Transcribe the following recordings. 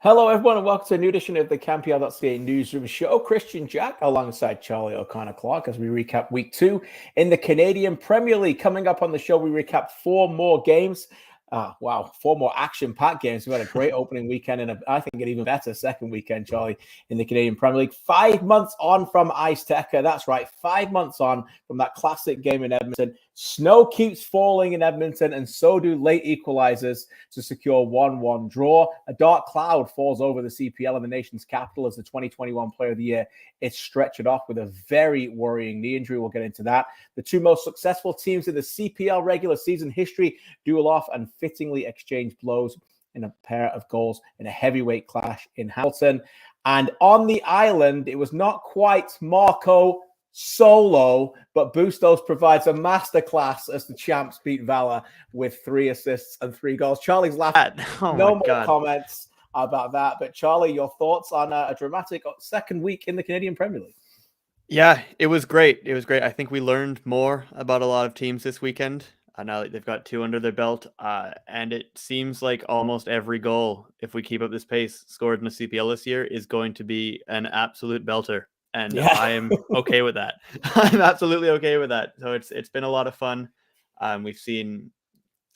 Hello, everyone, and welcome to a new edition of the CanPL.ca Newsroom show. Kristian Jack alongside Charlie O'Connor-Clark as we recap week 2 in the Canadian Premier League. Coming up on the show, we recap 4 more games. 4 more action-packed games. We had a great opening weekend and I think an even better second weekend, Charlie, in the Canadian Premier League. 5 months on from Ice Tecker. That's right, 5 months on from that classic game in Edmonton. Snow keeps falling in Edmonton, and so do late equalizers to secure 1-1 draw. A dark cloud falls over the CPL and the nation's capital as the 2021 Player of the Year is stretched off with a very worrying knee injury. We'll get into that. The 2 most successful teams in the CPL regular season history duel off and fittingly exchange blows in a pair of goals in a heavyweight clash in Hamilton. And on the island, it was not quite Marco solo, but Bustos provides a masterclass as the champs beat Valour with 3 assists and 3 goals. Charlie's laughing. No more comments about that. But Charlie, your thoughts on a dramatic second week in the Canadian Premier League? Yeah, it was great. It was great. I think we learned more about a lot of teams this weekend. Now that they've got 2 under their belt, and it seems like almost every goal, if we keep up this pace, scored in the CPL this year is going to be an absolute belter. And yeah. I am okay with that. I'm absolutely okay with that. So it's been a lot of fun. We've seen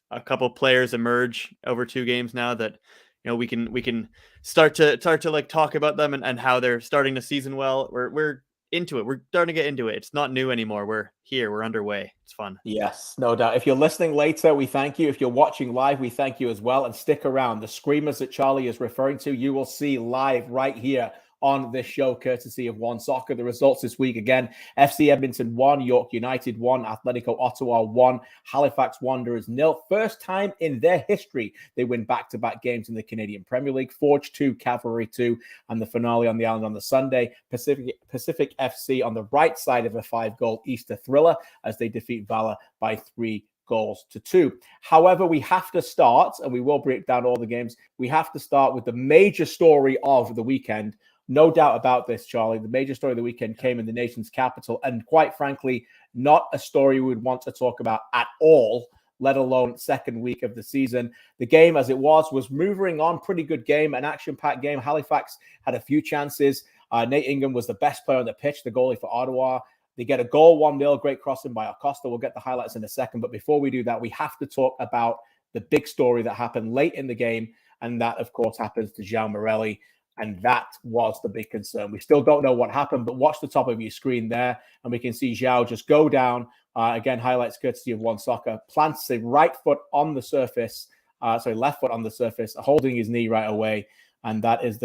a couple players emerge over 2 games now that we can start to like talk about them and how they're starting the season well. We're into it. We're starting to get into it. It's not new anymore. We're here. We're underway. It's fun. Yes, no doubt. If you're listening later, we thank you. If you're watching live, we thank you as well. And stick around. The screamers that Charlie is referring to, you will see live right here on this show, courtesy of One Soccer. The results this week again: FC Edmonton 1, York United 1, Atlético Ottawa 1, Halifax Wanderers 0. First time in their history they win back-to-back games in the Canadian Premier League. Forge 2, Cavalry 2, and the finale on the island on the Sunday. Pacific FC on the right side of a 5-goal Easter thriller as they defeat Valour by 3 goals to 2. However, we have to start, and we will break down all the games. We have to start with the major story of the weekend. No doubt about this, Charlie. The major story of the weekend came in the nation's capital, and quite frankly, not a story we would want to talk about at all, let alone second week of the season. The game, as it was moving on. Pretty good game, an action-packed game. Halifax had a few chances. Nate Ingham was the best player on the pitch, the goalie for Ottawa. They get a goal, 1-0, great crossing by Acosta. We'll get the highlights in a second, but before we do that, we have to talk about the big story that happened late in the game, and that, of course, happens to Joao Morelli. And that was the big concern. We still don't know what happened, but watch the top of your screen there, and we can see Joao just go down. Again, highlights courtesy of One Soccer. Plants the left foot on the surface, holding his knee right away. And that is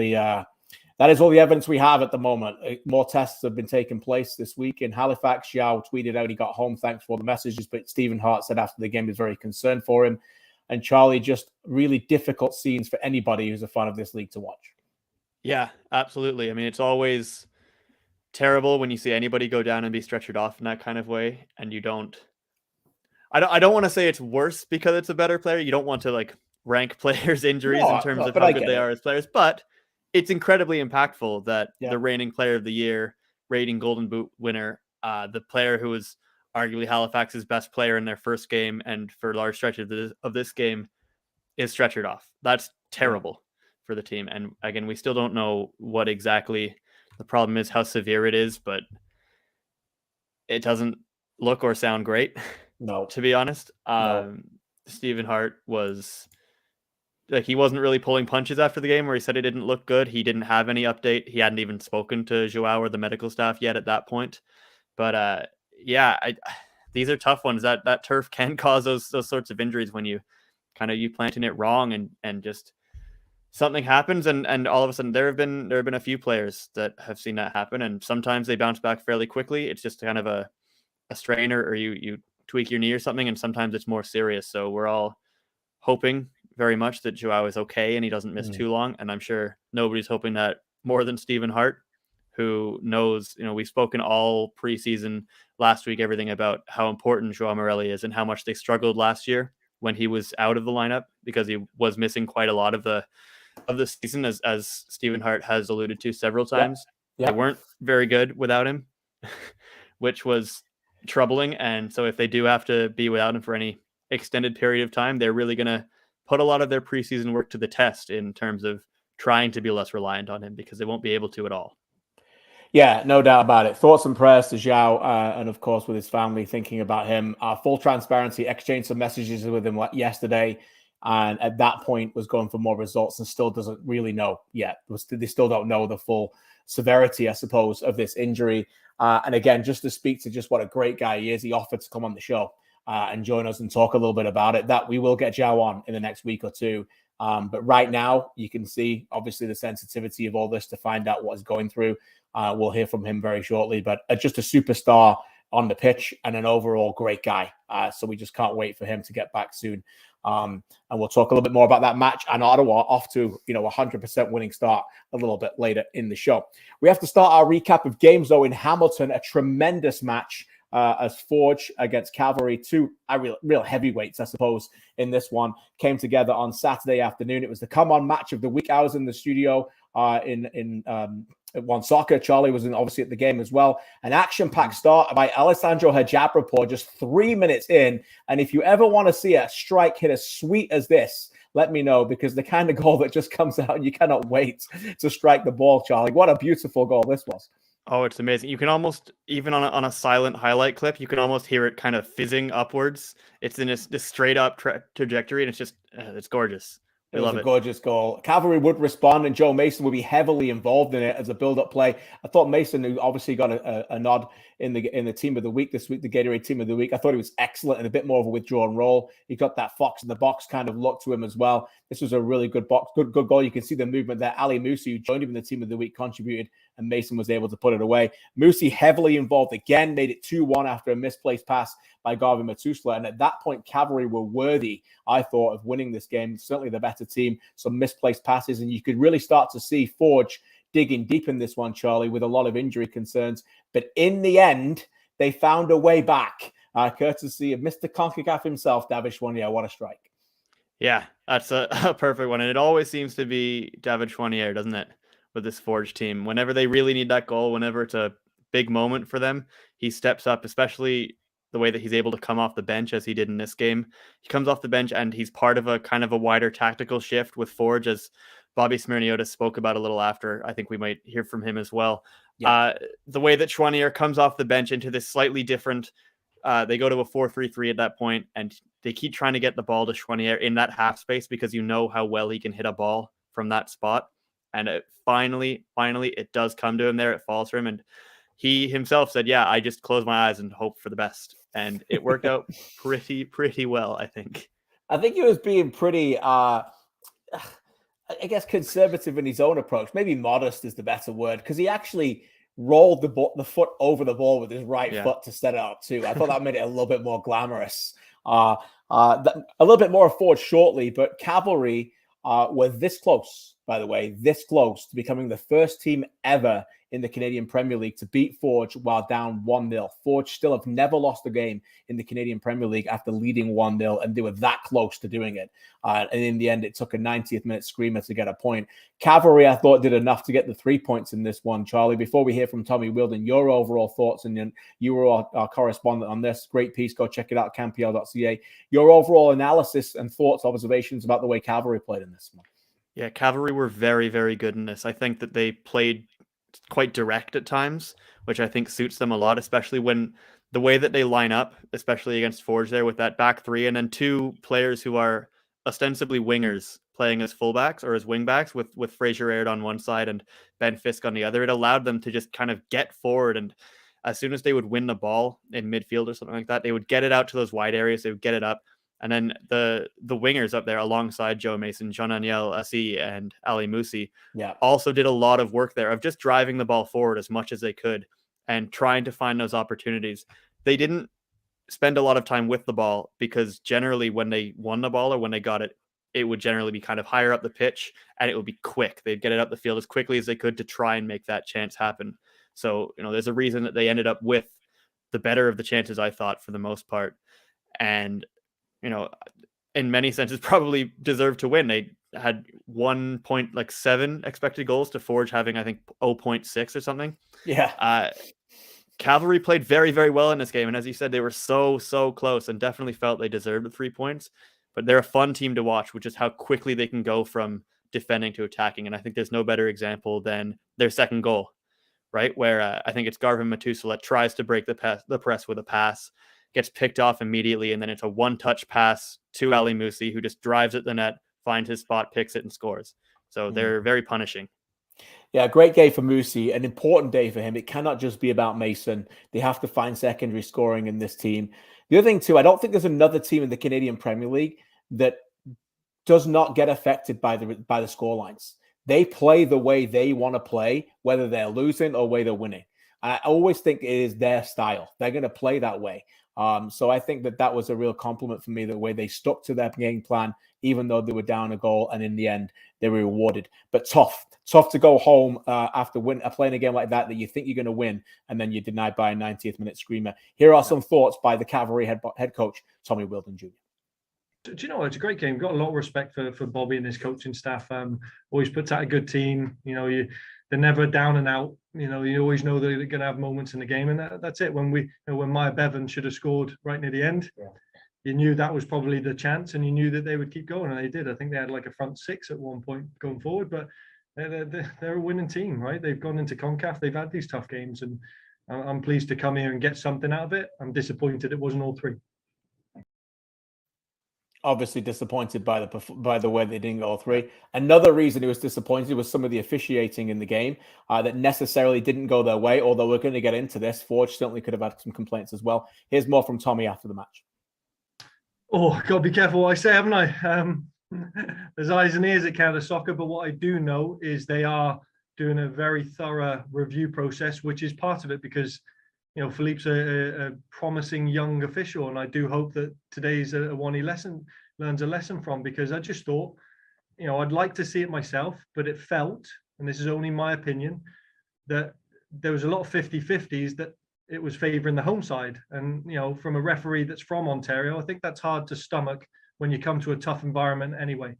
all the evidence we have at the moment. More tests have been taking place this week in Halifax. Joao tweeted out he got home. Thanks for the messages. But Stephen Hart said after the game he was very concerned for him. And Charlie, just really difficult scenes for anybody who's a fan of this league to watch. Yeah, absolutely. I mean, it's always terrible when you see anybody go down and be stretchered off in that kind of way, and you don't. I don't want to say it's worse because it's a better player. You don't want to like rank players' injuries in terms of how good they are as players, but it's incredibly impactful that the reigning Player of the Year, reigning Golden Boot winner, the player who was arguably Halifax's best player in their first game and for large stretches of this game, is stretchered off. That's terrible for the team. And again, we still don't know what exactly the problem is, how severe it is, but it doesn't look or sound great. No, to be honest. Stephen Hart was like, he wasn't really pulling punches after the game where he said it didn't look good. He didn't have any update. He hadn't even spoken to Joao or the medical staff yet at that point. But these are tough ones. That turf can cause those sorts of injuries when you planting it wrong and just something happens and all of a sudden there have been a few players that have seen that happen, and sometimes they bounce back fairly quickly. It's just kind of a strain or you tweak your knee or something, and sometimes it's more serious. So we're all hoping very much that Joao is okay and he doesn't miss too long. And I'm sure nobody's hoping that more than Stephen Hart, who knows, we've spoken all preseason last week, everything about how important Joao Morelli is and how much they struggled last year when he was out of the lineup because he was missing quite a lot of the season, as Stephen Hart has alluded to several times. They weren't very good without him, which was troubling. And so if they do have to be without him for any extended period of time, they're really going to put a lot of their preseason work to the test in terms of trying to be less reliant on him because they won't be able to at all. Yeah, no doubt about it. Thoughts and prayers to Joao, and of course with his family, thinking about him. Full transparency, exchanged some messages with him yesterday, and at that point was going for more results and still doesn't really know yet. They still don't know the full severity, I suppose, of this injury. And again, just to speak to just what a great guy he is, he offered to come on the show and join us and talk a little bit about it. That we will get Joao on in the next week or two. But right now, you can see, obviously, the sensitivity of all this to find out what he's going through. We'll hear from him very shortly, but just a superstar on the pitch and an overall great guy. So we just can't wait for him to get back soon. And we'll talk a little bit more about that match and Ottawa off to, 100% winning start a little bit later in the show. We have to start our recap of games, though, in Hamilton, a tremendous match. As Forge against Cavalry, two real heavyweights, I suppose, in this one, came together on Saturday afternoon. It was the come-on match of the week. I was in the studio in One Soccer. Charlie was obviously at the game as well. An action-packed start by Alessandro Hajabrapor just 3 minutes in. And if you ever want to see a strike hit as sweet as this, let me know, because the kind of goal that just comes out and you cannot wait to strike the ball, Charlie. What a beautiful goal this was. Oh, it's amazing. You can almost, even on a silent highlight clip, you can almost hear it kind of fizzing upwards. It's in this straight up trajectory, and it's just, it's gorgeous. It was a gorgeous goal. Cavalry would respond, and Joe Mason would be heavily involved in it as a build-up play. I thought Mason, who obviously got a nod in the team of the week this week, the Gatorade team of the week, I thought he was excellent and a bit more of a withdrawn role. He got that fox in the box kind of look to him as well. This was a really good good goal. You can see the movement there. Ali Musi, who joined him in the team of the week, contributed, and Mason was able to put it away. Musi heavily involved again, made it 2-1 after a misplaced pass by Garvey Matusla. And at that point, Cavalry were worthy, I thought, of winning this game. Certainly the better team, some misplaced passes. And you could really start to see Forge digging deep in this one, Charlie, with a lot of injury concerns. But in the end, they found a way back, courtesy of Mr. CONCACAF himself, David Chouanier. What a strike. Yeah, that's a perfect one. And it always seems to be David Chouanier, doesn't it, with this Forge team? Whenever they really need that goal, whenever it's a big moment for them, he steps up, especially the way that he's able to come off the bench as he did in this game. He comes off the bench and he's part of a kind of a wider tactical shift with Forge, as Bobby Smirniotis spoke about a little after. I think we might hear from him as well. Yeah. The way that Chouanier comes off the bench into this slightly different, they go to a 4-3-3 at that point, and they keep trying to get the ball to Chouanier in that half space because you know how well he can hit a ball from that spot. And it finally, it does come to him there. It falls for him. And he himself said, yeah, I just close my eyes and hope for the best. And it worked out pretty well, I think. I think he was being pretty, I guess, conservative in his own approach. Maybe modest is the better word, because he actually rolled the foot over the ball with his right foot to set it up too. I thought that made it a little bit more glamorous. A little bit more of Forge shortly, but Cavalry were this close, by the way, this close to becoming the first team ever in the Canadian Premier League to beat Forge while down 1-0. Forge still have never lost a game in the Canadian Premier League after leading 1-0, and they were that close to doing it. And in the end, it took a 90th minute screamer to get a point. Cavalry, I thought, did enough to get the 3 points in this one, Charlie. Before we hear from Tommy Wilden, your overall thoughts, and you were our correspondent on this. Great piece. Go check it out, CanPL.ca. Your overall analysis and thoughts, observations about the way Cavalry played in this one. Yeah, Cavalry were very, very good in this. I think that they played quite direct at times, which I think suits them a lot, especially when the way that they line up, especially against Forge there with that back three, and then two players who are ostensibly wingers playing as fullbacks or as wingbacks with Fraser Aird on one side and Ben Fisk on the other. It allowed them to just kind of get forward, and as soon as they would win the ball in midfield or something like that, they would get it out to those wide areas, they would get it up. And then the wingers up there alongside Joe Mason, Jean-Aniel Assi and Ali Musi also did a lot of work there of just driving the ball forward as much as they could and trying to find those opportunities. They didn't spend a lot of time with the ball because generally when they won the ball or when they got it, it would generally be kind of higher up the pitch and it would be quick. They'd get it up the field as quickly as they could to try and make that chance happen. So, there's a reason that they ended up with the better of the chances, I thought, for the most part. And in many senses, probably deserved to win. They had 1.7 expected goals to Forge having, I think, 0.6 or something. Yeah. Cavalry played very, very well in this game. And as you said, they were so close and definitely felt they deserved the 3 points. But they're a fun team to watch, which is how quickly they can go from defending to attacking. And I think there's no better example than their second goal, right? Where I think it's Garvin Matusala tries to break the press with a pass, gets picked off immediately, and then it's a one-touch pass to Ali Musi, who just drives at the net, finds his spot, picks it, and scores. So they're very punishing. Yeah, great day for Musi, an important day for him. It cannot just be about Mason. They have to find secondary scoring in this team. The other thing, too, I don't think there's another team in the Canadian Premier League that does not get affected by the score lines. They play the way they want to play, whether they're losing or whether they're winning. I always think it is their style. They're going to play that way. So I think that was a real compliment for me, the way they stuck to their game plan, even though they were down a goal, and in the end, they were rewarded. But tough to go home after playing a game like that you think you're going to win, and then you're denied by a 90th minute screamer. Here are some thoughts by the Cavalry head coach, Tommy Wheeldon Jr. Do you know, it's a great game. Got a lot of respect for Bobby and his coaching staff. Always puts out a good team. You know, they're never down and out. You know, you always know they're going to have moments in the game, and that's it. When Maya Bevan should have scored right near the end, you knew that was probably the chance, and you knew that they would keep going, and they did. I think they had like a front six at one point going forward, but they're a winning team, right? They've gone into CONCACAF. They've had these tough games, and I'm pleased to come here and get something out of it. I'm disappointed it wasn't all three. Obviously disappointed by the way they didn't go all three. Another reason he was disappointed was some of the officiating in the game that necessarily didn't go their way, although we're going to get into this. Forge certainly could have had some complaints as well. Here's more from Tommy after the match. Oh, got to be careful what I say, haven't I? There's eyes and ears at Canada Soccer, but what I do know is they are doing a very thorough review process, which is part of it because, you know, Philippe's a promising young official, and I do hope that today's one he learns a lesson from, because I just thought, you know, I'd like to see it myself, but it felt, and this is only my opinion, that there was a lot of 50-50s that it was favouring the home side. And, you know, from a referee that's from Ontario, I think that's hard to stomach when you come to a tough environment anyway.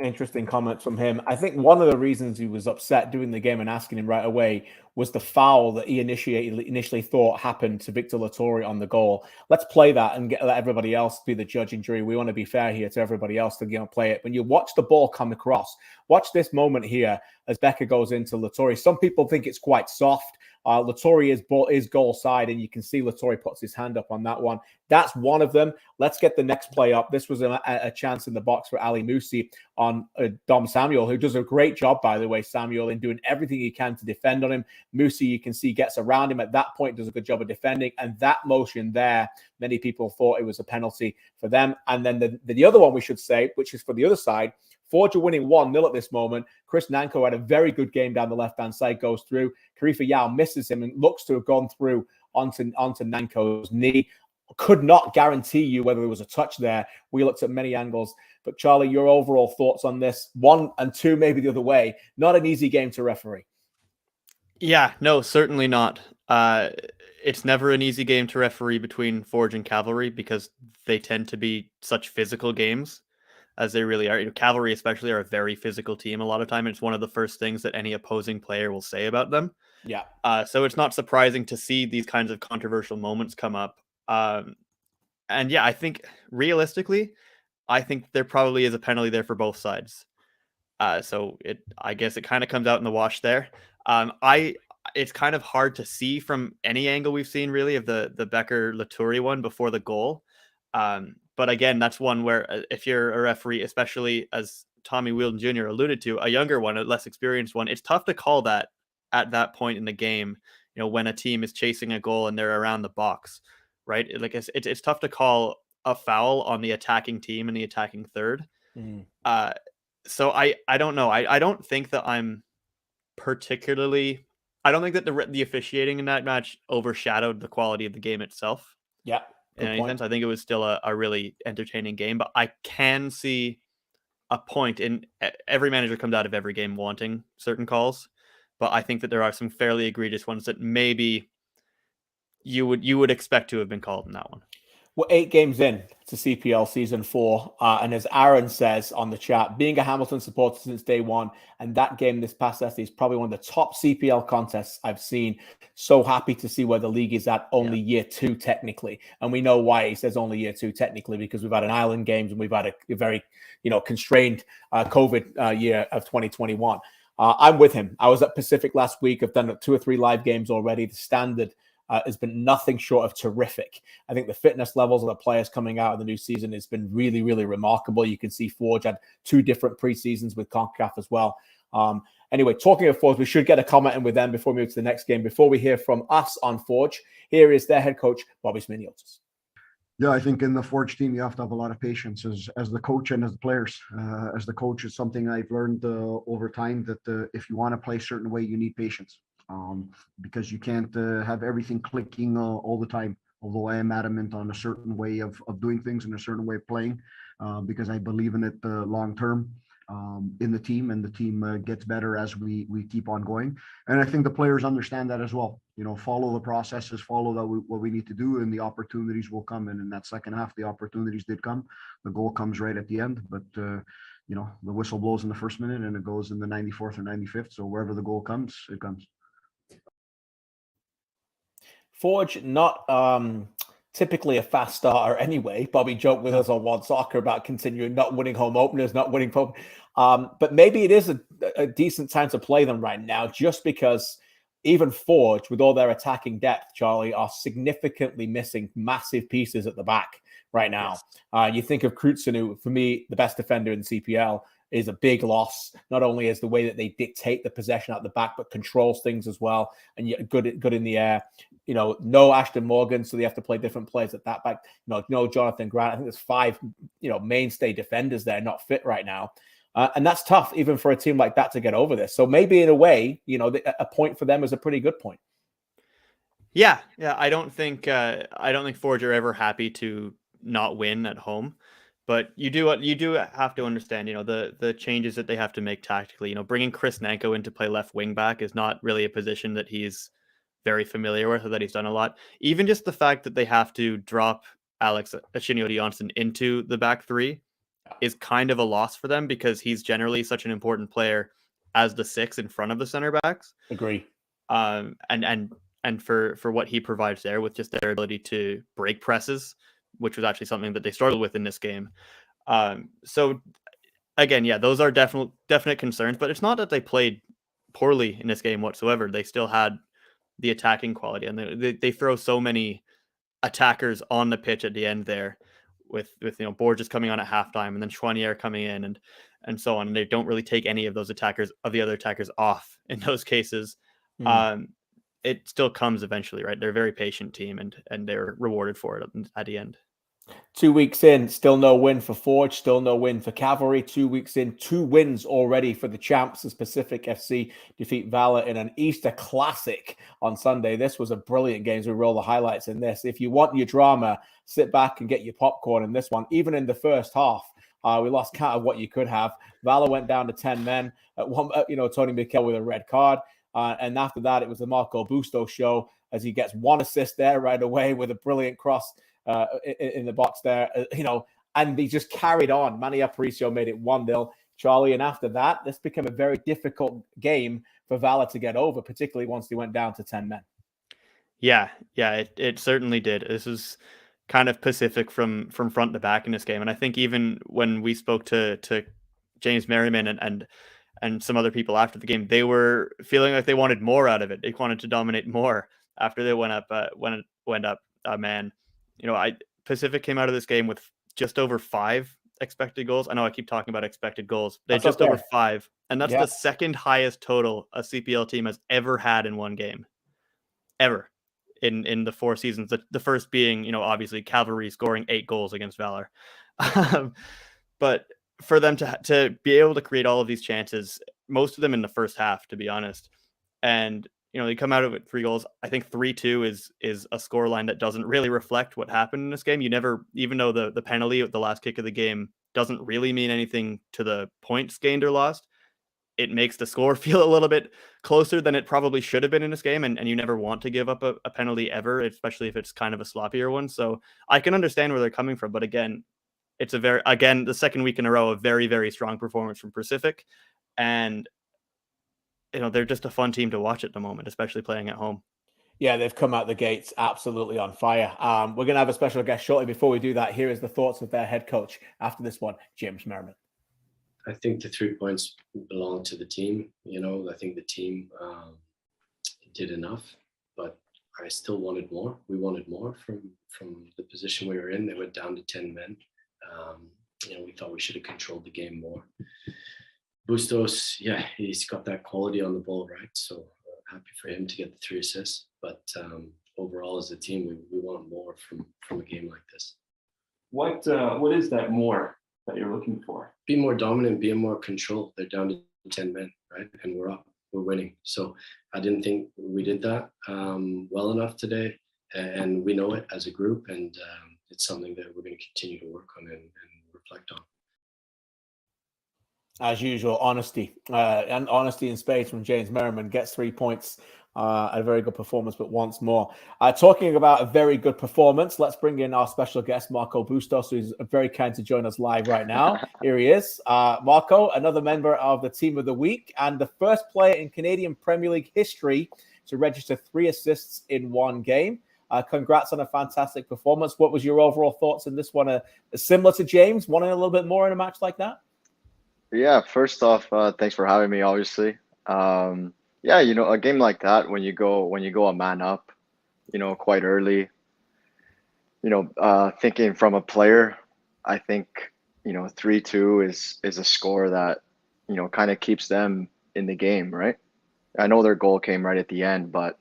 Interesting comment from him. I think one of the reasons he was upset during the game and asking him right away was the foul that he initially thought happened to Victor Latore on the goal. Let's play that and let everybody else be the judge and jury. We want to be fair here to everybody else to play it. When you watch the ball come across, watch this moment here as Becker goes into Latore. Some people think it's quite soft. Latore is goal side, and you can see Latore puts his hand up on that one. That's one of them. Let's get the next play up. This was a chance in the box for Ali Musi on Dom Samuel, who does a great job, by the way, Samuel, in doing everything he can to defend on him. Musi, you can see, gets around him at that point, does a good job of defending, and that motion there, many people thought it was a penalty for them. And then the other one we should say, which is for the other side, Forge are winning 1-0 at this moment. Chris Nanko had a very good game down the left-hand side, goes through. Karifa Yao misses him and looks to have gone through onto Nanko's knee. Could not guarantee you whether there was a touch there. We looked at many angles. But Charlie, your overall thoughts on this? 1 and 2, maybe the other way. Not an easy game to referee. Yeah, no, certainly not. It's never an easy game to referee between Forge and Cavalry because they tend to be such physical games, as they really are. You know, Cavalry especially are a very physical team a lot of time. And it's one of the first things that any opposing player will say about them. Yeah. So it's not surprising to see these kinds of controversial moments come up. And yeah, I think realistically, I think there probably is a penalty there for both sides. So I guess it kind of comes out in the wash there. It's kind of hard to see from any angle we've seen really of the Becker Latore one before the goal. But again, that's one where if you're a referee, especially as Tommy Wheeldon Jr. alluded to, a younger one, a less experienced one, it's tough to call that at that point in the game, you know, when a team is chasing a goal and they're around the box, right? Like it's tough to call a foul on the attacking team and the attacking third. So I don't know. I don't think that I don't think that the officiating in that match overshadowed the quality of the game itself. Yeah. In any sense, I think it was still a really entertaining game, but I can see a point in every manager comes out of every game wanting certain calls, but I think that there are some fairly egregious ones that maybe you would expect to have been called in that one. We're 8 games in to CPL Season 4. And as Aaron says on the chat, being a Hamilton supporter since day one, and that game this past Saturday is probably one of the top CPL contests I've seen. So happy to see where the league is at, only year 2 technically. And we know why he says only year 2 technically, because we've had an Island Games and we've had a very constrained COVID year of 2021. I'm with him. I was at Pacific last week. I've done 2 or 3 live games already. The standard has been nothing short of terrific. I think the fitness levels of the players coming out of the new season has been really, really remarkable. You can see Forge had 2 different preseasons with CONCACAF as well. Anyway, talking of Forge, we should get a comment in with them before we move to the next game. Before we hear from us on Forge, here is their head coach, Bobby Sminiotis. Yeah, I think in the Forge team, you have to have a lot of patience as the coach and as the players. As the coach, it's something I've learned over time that if you want to play a certain way, you need patience. Because you can't have everything clicking all the time. Although I am adamant on a certain way of doing things and a certain way of playing, because I believe in it long term in the team, and the team gets better as we keep on going. And I think the players understand that as well. Follow the processes, follow what we need to do, and the opportunities will come. And in that second half, the opportunities did come. The goal comes right at the end, but the whistle blows in the first minute and it goes in the 94th or 95th. So wherever the goal comes, it comes. Forge, not typically a fast starter anyway. Bobby joked with us on One Soccer about continuing not winning home openers, not winning home. But maybe it is a decent time to play them right now, just because even Forge, with all their attacking depth, Charlie, are significantly missing massive pieces at the back right now. Yes. You think of Kristian, who, for me, the best defender in the CPL, is a big loss. Not only is the way that they dictate the possession at the back, but controls things as well, and yet good in the air. No Ashton Morgan, so they have to play different players at that back. No Jonathan Grant. I think there's 5, mainstay defenders there not fit right now. And that's tough, even for a team like that to get over this. So maybe in a way, a point for them is a pretty good point. Yeah. I don't think Forge are ever happy to not win at home, but you do have to understand, the changes that they have to make tactically. Bringing Chris Nanko in to play left wing back is not really a position that he's very familiar with, or that he's done a lot. Even just the fact that they have to drop Alex Achinio-Johnson into the back 3 is kind of a loss for them, because he's generally such an important player as the 6 in front of the center backs. Agree. And for what he provides there, with just their ability to break presses, which was actually something that they struggled with in this game. So again, those are definite concerns, but it's not that they played poorly in this game whatsoever. They still had the attacking quality, and they throw so many attackers on the pitch at the end there, with Borges coming on at halftime, and then Chouanier coming in, and so on. And they don't really take any of those other attackers off in those cases. It still comes eventually, right? They're a very patient team, and they're rewarded for it at the end. 2 weeks in, still no win for Forge, still no win for Cavalry. 2 weeks in, 2 wins already for the champs as Pacific FC defeat Valour in an Easter Classic on Sunday. This was a brilliant game. So we roll the highlights in this. If you want your drama, sit back and get your popcorn in this one. Even in the first half, we lost count of what you could have. Valour went down to 10 men. At one, Tony Mikel with a red card. And after that, it was the Marco Bustos show, as he gets 1 assist there right away with a brilliant cross in the box there, and they just carried on. Manny Aparicio made it 1-0, Charlie. And after that, this became a very difficult game for Valour to get over, particularly once they went down to 10 men. Yeah, it certainly did. This is kind of Pacific from front to back in this game. And I think even when we spoke to James Merriman and some other people after the game, they were feeling like they wanted more out of it. They wanted to dominate more after they went up man. Pacific came out of this game with just over 5 expected goals. I know I keep talking about expected goals. They're just over 5. And that's the second highest total a CPL team has ever had in one game. Ever. In the 4 seasons. The first being, obviously Cavalry scoring 8 goals against Valour. But for them to be able to create all of these chances, most of them in the first half, to be honest. And they come out of it 3 goals. I think 3-2 is a scoreline that doesn't really reflect what happened in this game. You never, even though the penalty at the last kick of the game doesn't really mean anything to the points gained or lost, it makes the score feel a little bit closer than it probably should have been in this game. And you never want to give up a penalty ever, especially if it's kind of a sloppier one. So I can understand where they're coming from. But again, it's the second week in a row, a very, very strong performance from Pacific. And, they're just a fun team to watch at the moment, especially playing at home. Yeah, they've come out the gates absolutely on fire. We're going to have a special guest shortly. Before we do that, here is the thoughts of their head coach after this one, James Merriman. I think the 3 points belong to the team. I think the team did enough, but I still wanted more. We wanted more from the position we were in. They went down to 10 men. We thought we should have controlled the game more. Bustos, he's got that quality on the ball, right? So happy for him to get the 3 assists. But overall, as a team, we want more from a game like this. What is that more that you're looking for? Be more dominant, be in more control. They're down to 10 men, right? And we're up, we're winning. So I didn't think we did that well enough today. And we know it as a group. And it's something that we're going to continue to work on and reflect on. As usual, honesty and honesty in spades from James Merriman. Gets 3 points. A very good performance, but once more. Talking about a very good performance, let's bring in our special guest, Marco Bustos, who's very kind to join us live right now. Here he is. Marco, another member of the Team of the Week, and the first player in Canadian Premier League history to register 3 assists in one game. Congrats on a fantastic performance. What was your overall thoughts in this one? Similar to James, wanting a little bit more in a match like that? Yeah, first off, thanks for having me, obviously. A game like that, when you go a man up, quite early, thinking from a player, I think, 3-2 is a score that, kind of keeps them in the game, right? I know their goal came right at the end, but,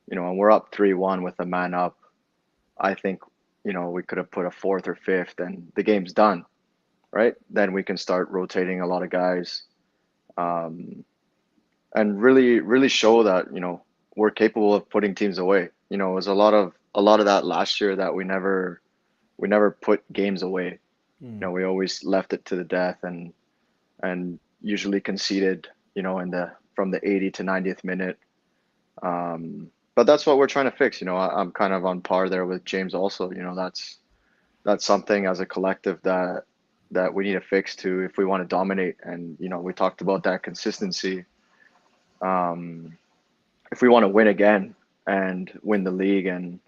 when we're up 3-1 with a man up, I think, we could have put a 4th or 5th and the game's done, right? Then we can start rotating a lot of guys. And really show that, we're capable of putting teams away. It was a lot of that last year that we never put games away. We always left it to the death and usually conceded, from the 80 to 90th minute. But that's what we're trying to fix. I'm kind of on par there with James also. That's something as a collective that we need to fix to if we want to dominate. And, we talked about that consistency. If we want to win again and win the league and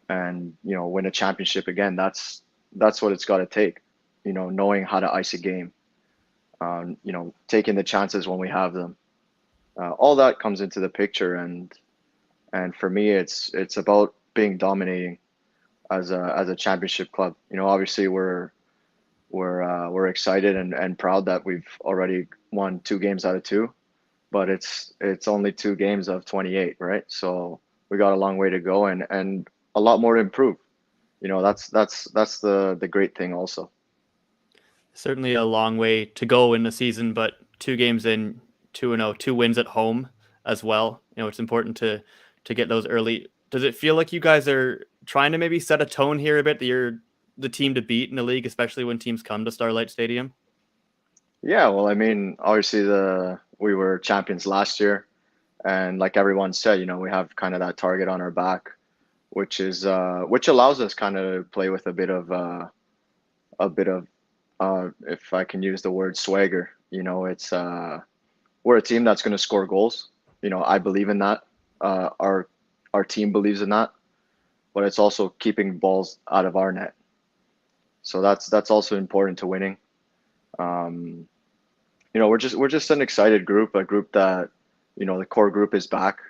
win a championship again, that's what it's got to take. Knowing how to ice a game, taking the chances when we have them. All that comes into the picture, and for me, it's about being dominating as a championship club. Obviously we're excited and proud that we've already won 2 games out of 2. But it's only 2 games of 28, right? So we got a long way to go and a lot more to improve. That's the great thing also. Certainly a long way to go in the season, but 2 games in, 2-0, 2 wins at home as well. It's important to get those early. Does it feel like you guys are trying to maybe set a tone here a bit, that you're the team to beat in the league, especially when teams come to Starlight Stadium? Yeah, well, I mean, obviously we were champions last year, and like everyone said, we have kind of that target on our back, which allows us kind of play with a bit of if I can use the word swagger. It's we're a team that's going to score goals. I believe in that. Our team believes in that, but it's also keeping balls out of our net. So that's also important to winning. We're just an excited group, a group that, the core group is back,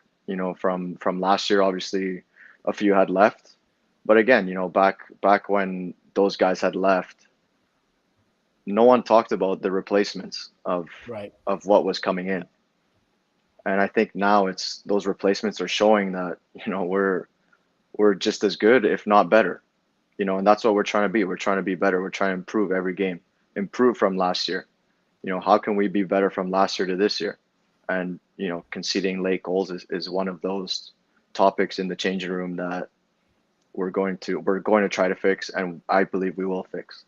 from last year. Obviously a few had left, but again, back when those guys had left, no one talked about the replacements of what was coming in. And I think now those replacements are showing that, we're just as good, if not better, and that's what we're trying to be. We're trying to be better. We're trying to improve every game, improve from last year. How can we be better from last year to this year? And, conceding late goals is one of those topics in the changing room that we're going to try to fix, and I believe we will fix.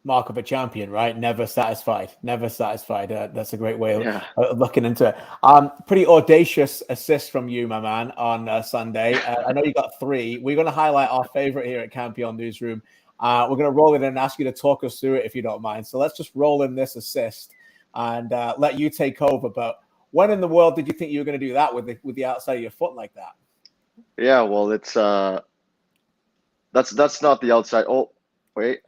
mark of a champion, right? Never satisfied. Never satisfied. That's a great way Yeah. of looking into it. Pretty audacious assist from you, my man, on Sunday. I know you got 3. We're going to highlight our favorite here at CanPL Newsroom. We're going to roll it in and ask you to talk us through it if you don't mind. So let's just roll in this assist and let you take over. But when in the world did you think you were going to do that with the outside of your foot like that? Yeah, well, it's that's not the outside. Oh, wait.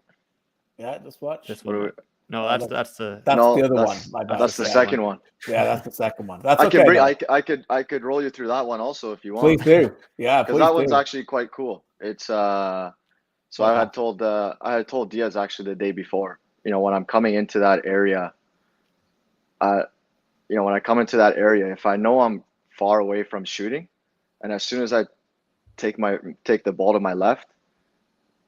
Yeah, just watch. This What do one. we- No, Oh, that's the No, the other one. that's- My bad. That's the second one. Yeah, that's the second one. That's I okay. can bring. though. I could roll you through that one also if you want. Please do. Yeah, Because please that one's do. actually quite cool. It's so I had told Diaz actually the day before. When I'm coming into that area, when I come into that area, if I know I'm far away from shooting, and as soon as I take the ball to my left,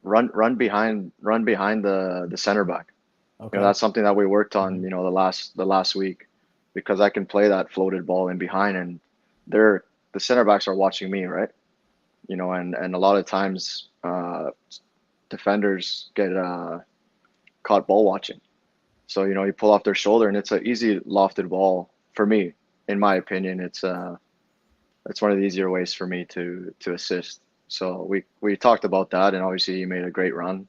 run behind the center back. Okay. That's something that we worked on, the last week, because I can play that floated ball in behind, and the center backs are watching me, right? And a lot of times defenders get caught ball watching. So, you pull off their shoulder, and it's an easy lofted ball for me. In my opinion, it's one of the easier ways for me to assist. So we talked about that, and obviously he made a great run.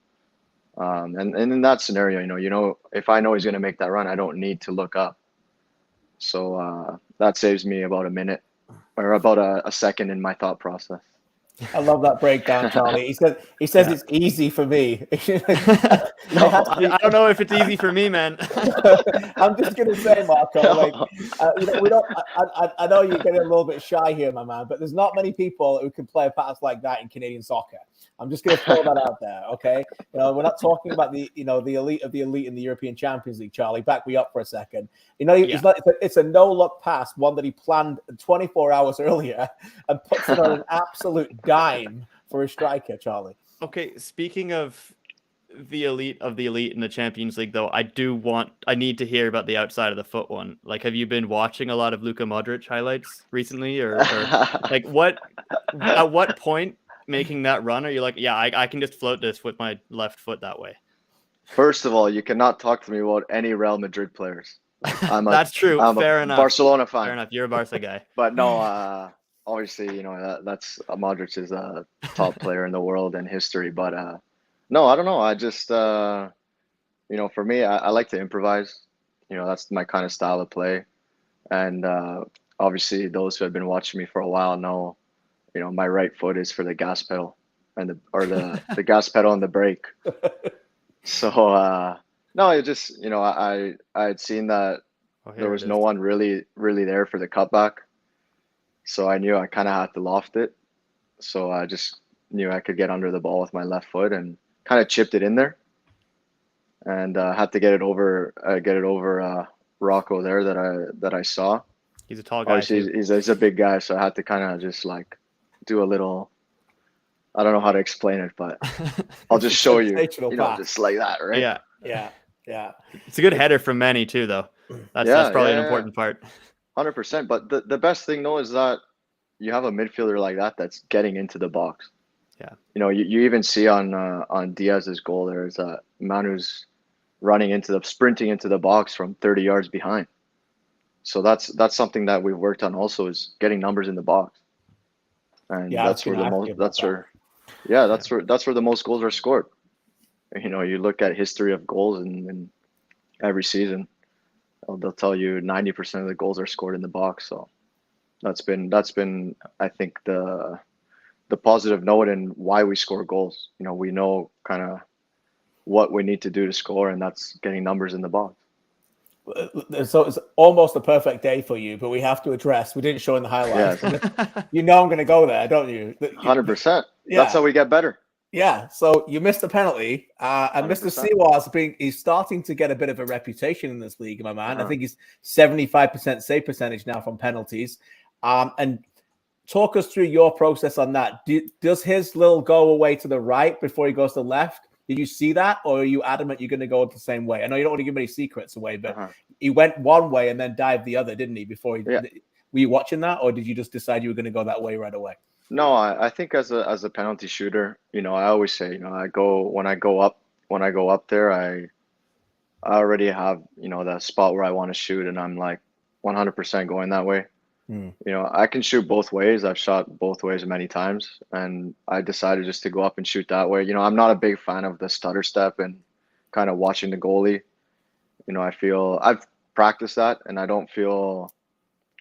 And in that scenario, if I know he's going to make that run, I don't need to look up. So that saves me about a minute or about a second in my thought process. I love that breakdown, Charlie. He says it's easy for me. No, I don't know if it's easy for me, man. I'm just gonna say, Marco, we don't. I know you're getting a little bit shy here, my man, but there's not many people who can play a pass like that in Canadian soccer. I'm just gonna throw that out there, okay? We're not talking about the elite of the elite in the European Champions League, Charlie. Back me up for a second. It's a no-look pass, one that he planned 24 hours earlier and puts it on an absolute dime for a striker, Charlie. Okay, speaking of the elite of the elite in the Champions League, though, I need to hear about the outside of the foot one. Like, have you been watching a lot of Luka Modric highlights recently, or like at what point making that run are you like, yeah, I can just float this with my left foot that way? First of all, you cannot talk to me about any Real Madrid players. That's true. Fair enough. Barcelona fan. Fair enough. You're a Barca guy. But no, obviously, that's Modric is a top player in the world and history. But no, I don't know. I just, for me, I like to improvise. That's my kind of style of play. And obviously, those who have been watching me for a while know, my right foot is for the gas pedal and the gas pedal and the brake. So no, it just I had seen that there was no one really there for the cutback, so I knew I kind of had to loft it. So I just knew I could get under the ball with my left foot and kind of chipped it in there, and had to get it over Rocco there that I saw. He's a tall guy. Obviously, he's a big guy, so I had to kind of just like do a little. I don't know how to explain it, but I'll just show you. Just like that, right? Yeah. It's a good header from Manny too, though. That's probably an important part. 100%. But the best thing though is that you have a midfielder like that that's getting into the box. Yeah. You even see on Diaz's goal there's a man who's sprinting into the box from 30 yards behind. So that's something that we've worked on also, is getting numbers in the box. And that's where the most goals are scored. You look at history of goals and every season, they'll tell you 90% of the goals are scored in the box. So that's been I think the positive note and why we score goals. We know kind of what we need to do to score, and that's getting numbers in the box. So it's almost a perfect day for you, but we have to address. We didn't show in the highlights. Yes. I'm going to go there, don't you? 100%. Yeah. That's how we get better. Yeah. So you missed the penalty, and 100%. Mr. Siwas, he's starting to get a bit of a reputation in this league, my man. I think he's 75% save percentage now from penalties. And talk us through your process on that. Does his little go away to the right before he goes to the left? Did you see that, or are you adamant you're going to go the same way? I know you don't want to give any secrets away, but he went one way and then dived the other, didn't he? Before he, were you watching that, or did you just decide you were going to go that way right away? No, I think as a penalty shooter, I always say, when I go up there, I already have, the spot where I want to shoot, and I'm like 100% going that way. I can shoot both ways. I've shot both ways many times, and I decided just to go up and shoot that way. I'm not a big fan of the stutter step and kind of watching the goalie. I feel I've practiced that, and I don't feel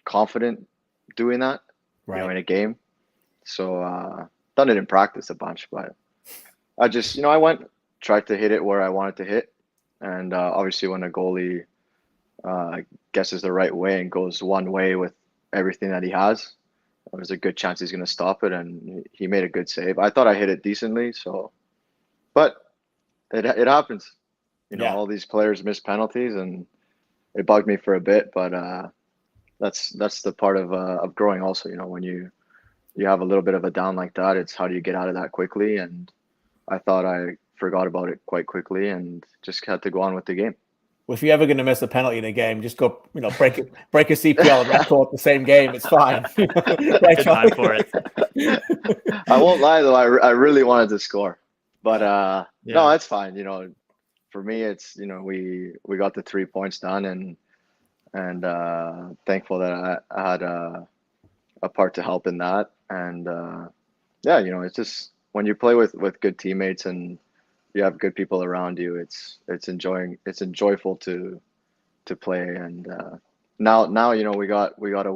confident doing that, in a game. So done it in practice a bunch, but I just, I tried to hit it where I wanted to hit. And obviously when a goalie guesses the right way and goes one way with everything that he has, there's a good chance he's going to stop it. And he made a good save. I thought I hit it decently. But it happens. All these players miss penalties, and it bugged me for a bit. But that's the part of growing also. When you have a little bit of a down like that, it's how do you get out of that quickly. And I thought I forgot about it quite quickly and just had to go on with the game. Well, if you're ever going to miss a penalty in a game, just go, break a CPL record the same game. It's fine. Right, good time for it. I won't lie though. I really wanted to score, but no, it's fine. For me, it's we got the 3 points done, and thankful that I had a part to help in that. And it's just when you play with good teammates and you have good people around you, it's enjoyable to play. And now we got a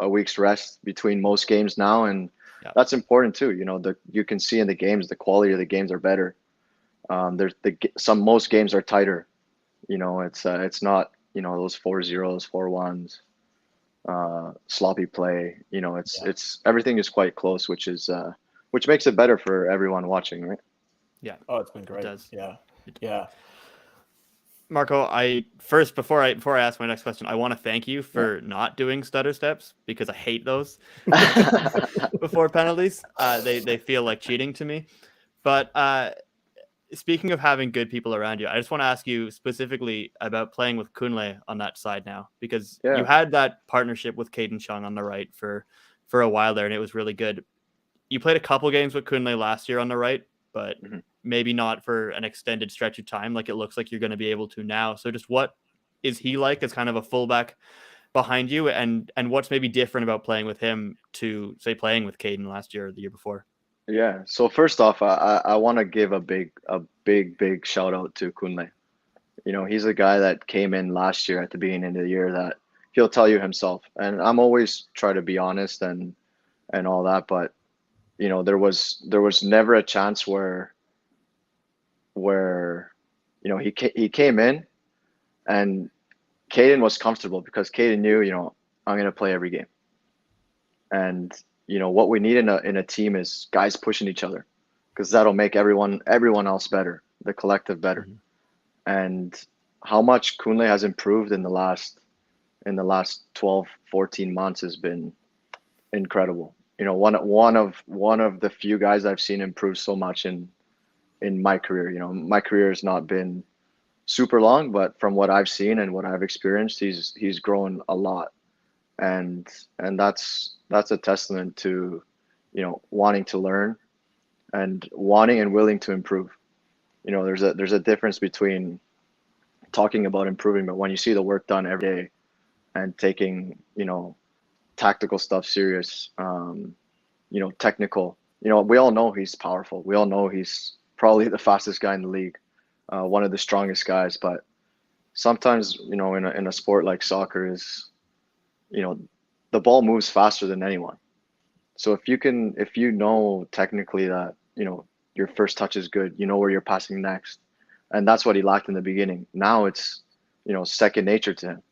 week's rest between most games now, and that's important too. You can see in the games the quality of the games are better. Most games are tighter. It's not those 4-0s, 4-1s, sloppy play. It's everything is quite close, which makes it better for everyone watching, right? Yeah. Oh, it's been great. It does. Yeah. Marco, before I ask my next question, I want to thank you for not doing stutter steps, because I hate those before penalties. They feel like cheating to me. But speaking of having good people around you, I just want to ask you specifically about playing with Kunle on that side now, because you had that partnership with Caden Chung on the right for a while there, and it was really good. You played a couple games with Kunle last year on the right, but maybe not for an extended stretch of time like it looks like you're going to be able to now. So just what is he like as kind of a fullback behind you, and what's maybe different about playing with him to, say, playing with Caden last year or the year before? Yeah. So first off, I want to give a big shout out to Kunle. He's a guy that came in last year at the beginning of the year that he'll tell you himself. And I'm always try to be honest and all that, but there was never a chance where he came in and Caden was comfortable, because Caden knew, I'm going to play every game. And what we need in a team is guys pushing each other, because that'll make everyone else better, the collective better. And how much Kunle has improved in the last 12, 14 months has been incredible. One of the few guys I've seen improve so much in my career. My career has not been super long, but from what I've seen and what I've experienced, he's grown a lot. And that's a testament to, wanting to learn and wanting and willing to improve. There's a difference between talking about improving, but when you see the work done every day and taking, tactical stuff serious, technical, we all know he's powerful. We all know he's probably the fastest guy in the league, one of the strongest guys. But sometimes, in a sport like soccer is, the ball moves faster than anyone. So if you know technically that, your first touch is good, where you're passing next. And that's what he lacked in the beginning. Now it's, second nature to him.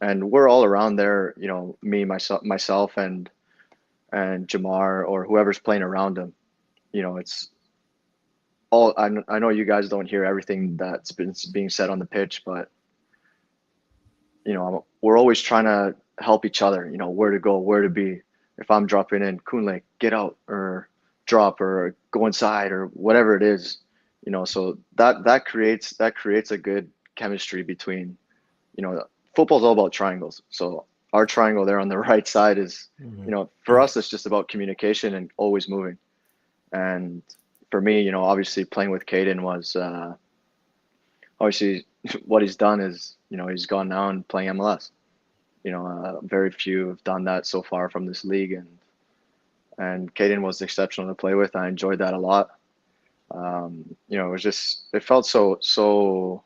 And we're all around there, me, myself and Jamar or whoever's playing around him. It's all, I know you guys don't hear everything that's being said on the pitch, but, we're always trying to help each other, where to go, where to be. If I'm dropping in, Kunle, get out, or drop, or go inside, or whatever it is, so that creates a good chemistry between, football's all about triangles. So our triangle there on the right side is, for us, it's just about communication and always moving. And for me, obviously playing with Caden obviously what he's done is, he's gone now and playing MLS. Very few have done that so far from this league, and Caden was exceptional to play with. I enjoyed that a lot. It felt so,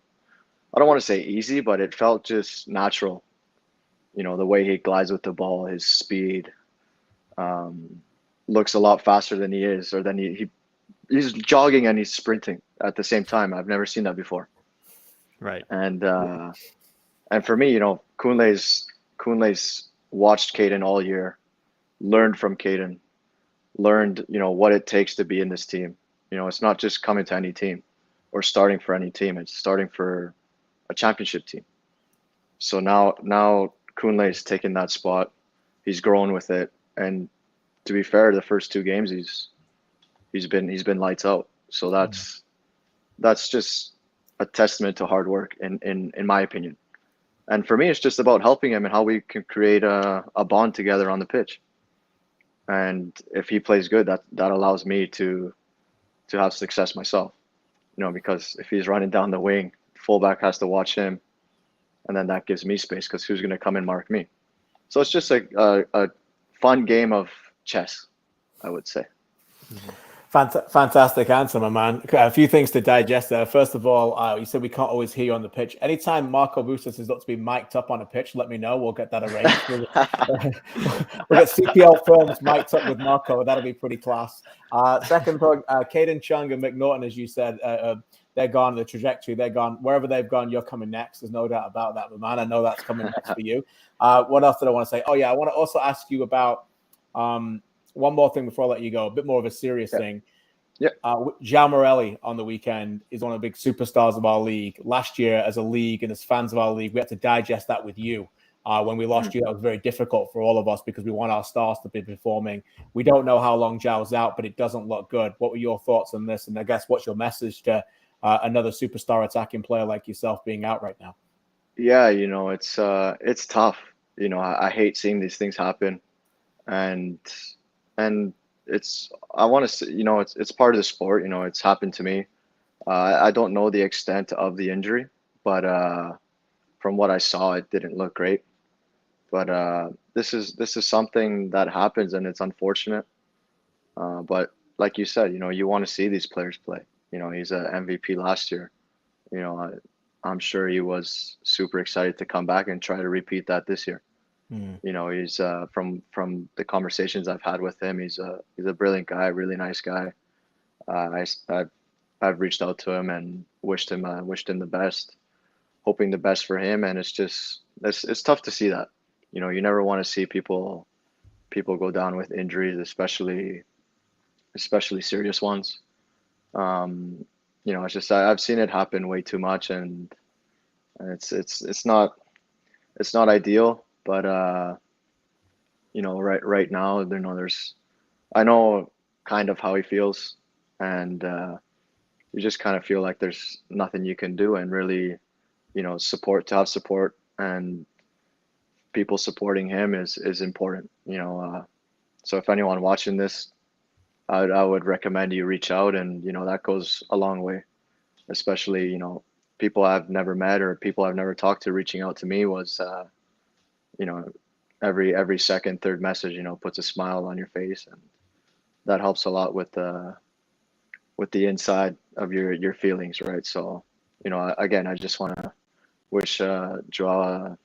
I don't want to say easy, but it felt just natural. The way he glides with the ball, his speed, looks a lot faster than he is, or than he's jogging and he's sprinting at the same time. I've never seen that before. Right. And for me, Kunle's watched Caden all year, learned from Caden, learned, what it takes to be in this team. It's not just coming to any team or starting for any team. It's starting for a championship team. So now Kunle's taken that spot. He's grown with it. And to be fair, the first 2 games, he's been lights out. So that's just a testament to hard work in my opinion. And for me, it's just about helping him and how we can create a bond together on the pitch. And if he plays good, that allows me to have success myself. Because if he's running down the wing, fullback has to watch him, and then that gives me space because who's going to come and mark me? So it's just a fun game of chess, I would say. Fantastic answer, my man. A few things to digest there. First of all, you said we can't always hear you on the pitch. Anytime Marco Bustos is not to be mic'd up on a pitch, let me know. We'll get that arranged. We'll get CPL films mic'd up with Marco. That'll be pretty class. Second thing, Caden Chung and McNaughton, as you said, they're gone. The trajectory, they're gone. Wherever they've gone, you're coming next. There's no doubt about that, my man. I know that's coming next for you. What else did I want to say? Oh, yeah, I want to also ask you about one more thing before I let you go, a bit more of a serious thing. Yeah. Joao Morelli on the weekend is one of the big superstars of our league. Last year, as a league and as fans of our league, we had to digest that with you. When we lost you, that was very difficult for all of us because we want our stars to be performing. We don't know how long Joao's out, but it doesn't look good. What were your thoughts on this? And I guess what's your message to another superstar attacking player like yourself being out right now? Yeah, it's tough. I hate seeing these things happen. And I want to say, it's part of the sport. It's happened to me. I don't know the extent of the injury, but from what I saw, it didn't look great. But this is something that happens, and it's unfortunate. But like you said, you want to see these players play. He's an MVP last year. I'm sure he was super excited to come back and try to repeat that this year. He's from the conversations I've had with him, he's a brilliant guy, really nice guy. I've reached out to him and wished him the best, hoping the best for him. And it's tough to see that. You never want to see people go down with injuries, especially serious ones. It's just I've seen it happen way too much, and it's not ideal. But right now, I know kind of how he feels, and you just kind of feel like there's nothing you can do, and really, to have support and people supporting him is important. So if anyone watching this, I would recommend you reach out, and that goes a long way, especially people I've never met or people I've never talked to reaching out to me was. Every second, third message, puts a smile on your face, and that helps a lot with the inside of your feelings, right? So, again, I just want to wish Joao a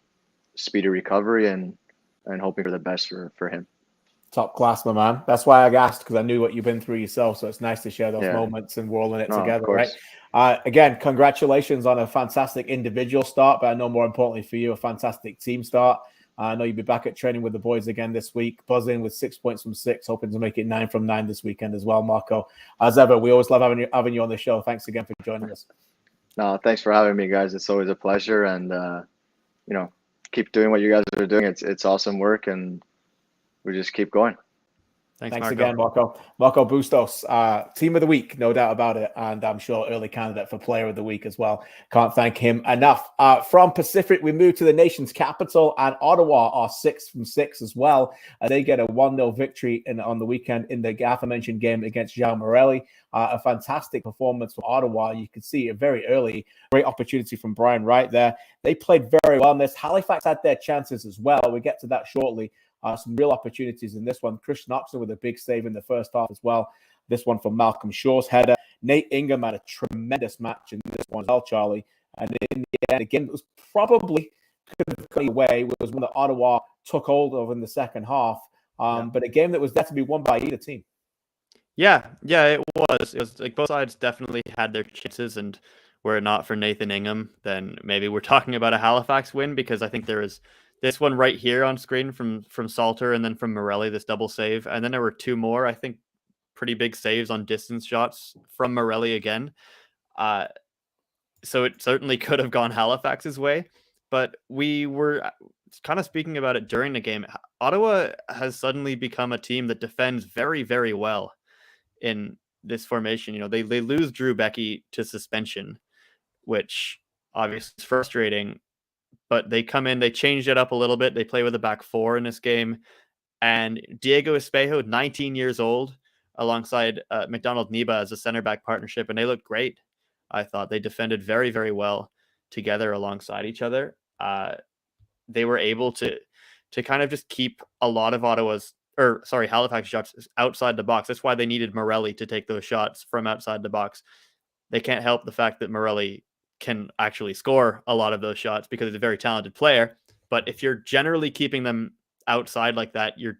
speedy recovery and hoping for the best for him. Top class, my man. That's why I asked, because I knew what you've been through yourself. So it's nice to share those moments, and we're all in it together, right? Again, congratulations on a fantastic individual start, but I know more importantly for you, a fantastic team start. I know you'll be back at training with the boys again this week, buzzing with 6 points from 6, hoping to make it 9 from 9 this weekend as well, Marco. As ever, we always love having you on the show. Thanks again for joining us. No, thanks for having me, guys. It's always a pleasure, and keep doing what you guys are doing. It's awesome work, and we just keep going. Thanks Thanks Marco. again, Marco. Marco Bustos, team of the week, no doubt about it. And I'm sure early candidate for player of the week as well. Can't thank him enough. From Pacific, we move to the nation's capital, and Ottawa are 6 from 6 as well. They get a 1-0 victory on the weekend in the aforementioned game against Joao Morelli. A fantastic performance from Ottawa. You could see it very early. Great opportunity from Brian Wright there. They played very well in this. Halifax had their chances as well. We'll get to that shortly. Some real opportunities in this one. Kristian with a big save in the first half as well. This one from Malcolm Shaw's header. Nate Ingham had a tremendous match in this one as well, Charlie. And in the end, again, it was probably could have gone away. It was one that Ottawa took hold of in the second half. But a game that was there to be won by either team. Yeah, it was. It was like both sides definitely had their chances, and were it not for Nathan Ingham, then maybe we're talking about a Halifax win, because I think there is this one right here on screen from Salter, and then from Morelli, this double save. And then there were two more, I think, pretty big saves on distance shots from Morelli again. So it certainly could have gone Halifax's way. But we were kind of speaking about it during the game. Ottawa has suddenly become a team that defends very, very well in this formation. You know, they lose Drew Becky to suspension, which obviously is frustrating. But they come in, they changed it up a little bit. They play with a back four in this game. And Diego Espejo, 19 years old, alongside McDonald Niba as a center back partnership. And they looked great. I thought they defended very, very well together alongside each other. They were able to kind of just keep a lot of Halifax shots outside the box. That's why they needed Morelli to take those shots from outside the box. They can't help the fact that Morelli can actually score a lot of those shots because he's a very talented player. But if you're generally keeping them outside like that, you're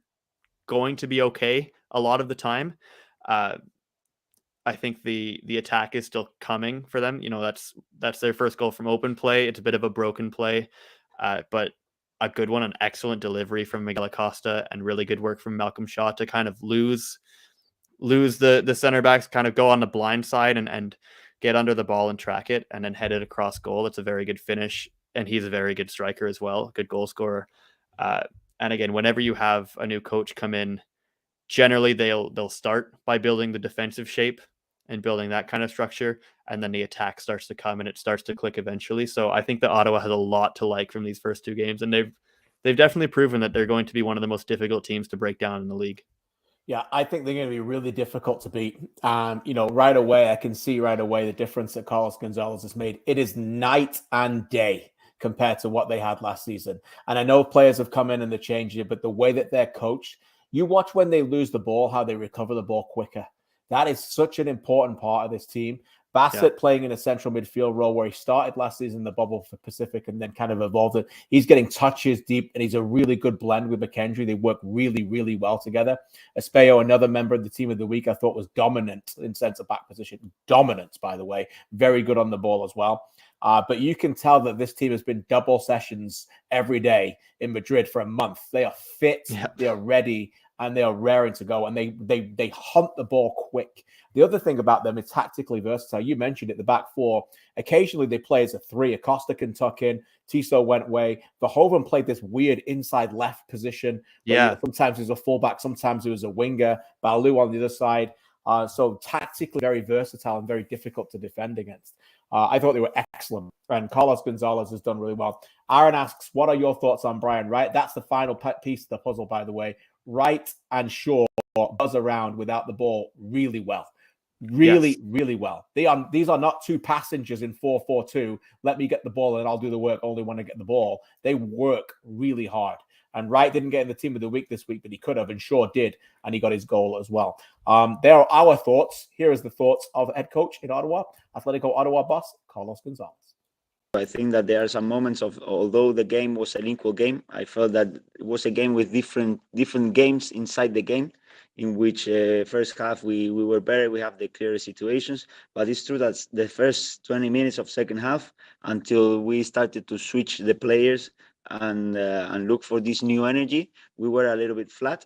going to be okay a lot of the time. I think the attack is still coming for them. You know, that's their first goal from open play. It's a bit of a broken play, but a good one, an excellent delivery from Miguel Acosta, and really good work from Malcolm Shaw to kind of lose the center backs, kind of go on the blind side and get under the ball and track it, and then head it across goal. It's a very good finish, and he's a very good striker as well, good goal scorer. And again, whenever you have a new coach come in, generally they'll start by building the defensive shape and building that kind of structure, and then the attack starts to come and it starts to click eventually. So I think that Ottawa has a lot to like from these first two games, and they've definitely proven that they're going to be one of the most difficult teams to break down in the league. Yeah, I think they're going to be really difficult to beat. Right away, I can see right away the difference that Carlos González has made. It is night and day compared to what they had last season. And I know players have come in and they changed it, but the way that they're coached, you watch when they lose the ball, how they recover the ball quicker. That is such an important part of this team. Bassett playing in a central midfield role where he started last season in the bubble for Pacific and then kind of evolved it. He's getting touches deep, and he's a really good blend with McKendry. They work really, really well together. Espejo, another member of the team of the week, I thought was dominant in centre-back position. Dominant, by the way. Very good on the ball as well. But you can tell that this team has been double sessions every day in Madrid for a month. They are fit, they are ready, and they are raring to go, and they hunt the ball quick. The other thing about them is tactically versatile. You mentioned it, the back four. Occasionally they play as a three. Acosta can tuck in. Tissot went away. Verhoeven played this weird inside left position. Sometimes he was a fullback, sometimes he was a winger. Valour on the other side. So tactically very versatile and very difficult to defend against. I thought they were excellent. And Carlos González has done really well. Aaron asks, what are your thoughts on Brian Wright? That's the final piece of the puzzle, by the way. Wright and Shaw buzz around without the ball really well. Really well. These are not two passengers in 4-4-2. Let me get the ball and I'll do the work only when I get the ball. They work really hard. And Wright didn't get in the team of the week this week, but he could have, and Shaw did, and he got his goal as well. There are our thoughts. Here is the thoughts of head coach in Ottawa, Atlético Ottawa boss, Carlos González. I think that there are some moments of, although the game was an equal game, I felt that it was a game with different games inside the game, in which first half we were better, we have the clearer situations, but it's true that the first 20 minutes of second half, until we started to switch the players and look for this new energy, we were a little bit flat.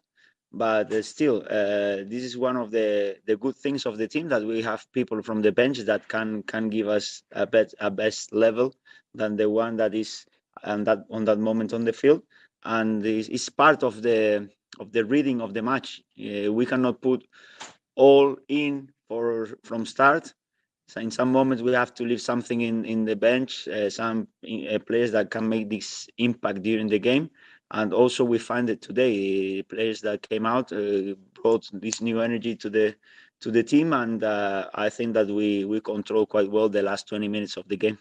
But still, this is one of the good things of the team, that we have people from the bench that can give us a best level than the one that is on that moment on the field, and it's part of the the reading of the match. We cannot put all in from start. So in some moments we have to leave something in the bench, some players that can make this impact during the game. And also we find it today, players that came out brought this new energy to the team, and I think that we control quite well the last 20 minutes of the game.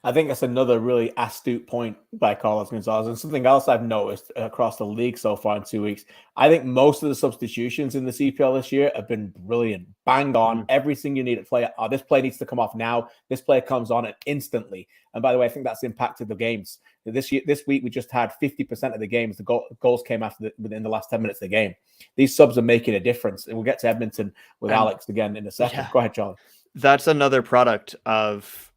I think that's another really astute point by Carlos González. And something else I've noticed across the league so far in 2 weeks, I think most of the substitutions in the CPL this year have been brilliant. Bang on, everything you need at player. Oh, this play needs to come off now. This player comes on it instantly. And by the way, I think that's impacted the games. This week, we just had 50% of the games. The goals came within the last 10 minutes of the game. These subs are making a difference. And we'll get to Edmonton with Alex again in a second. Yeah. Go ahead, Charlie. That's another product of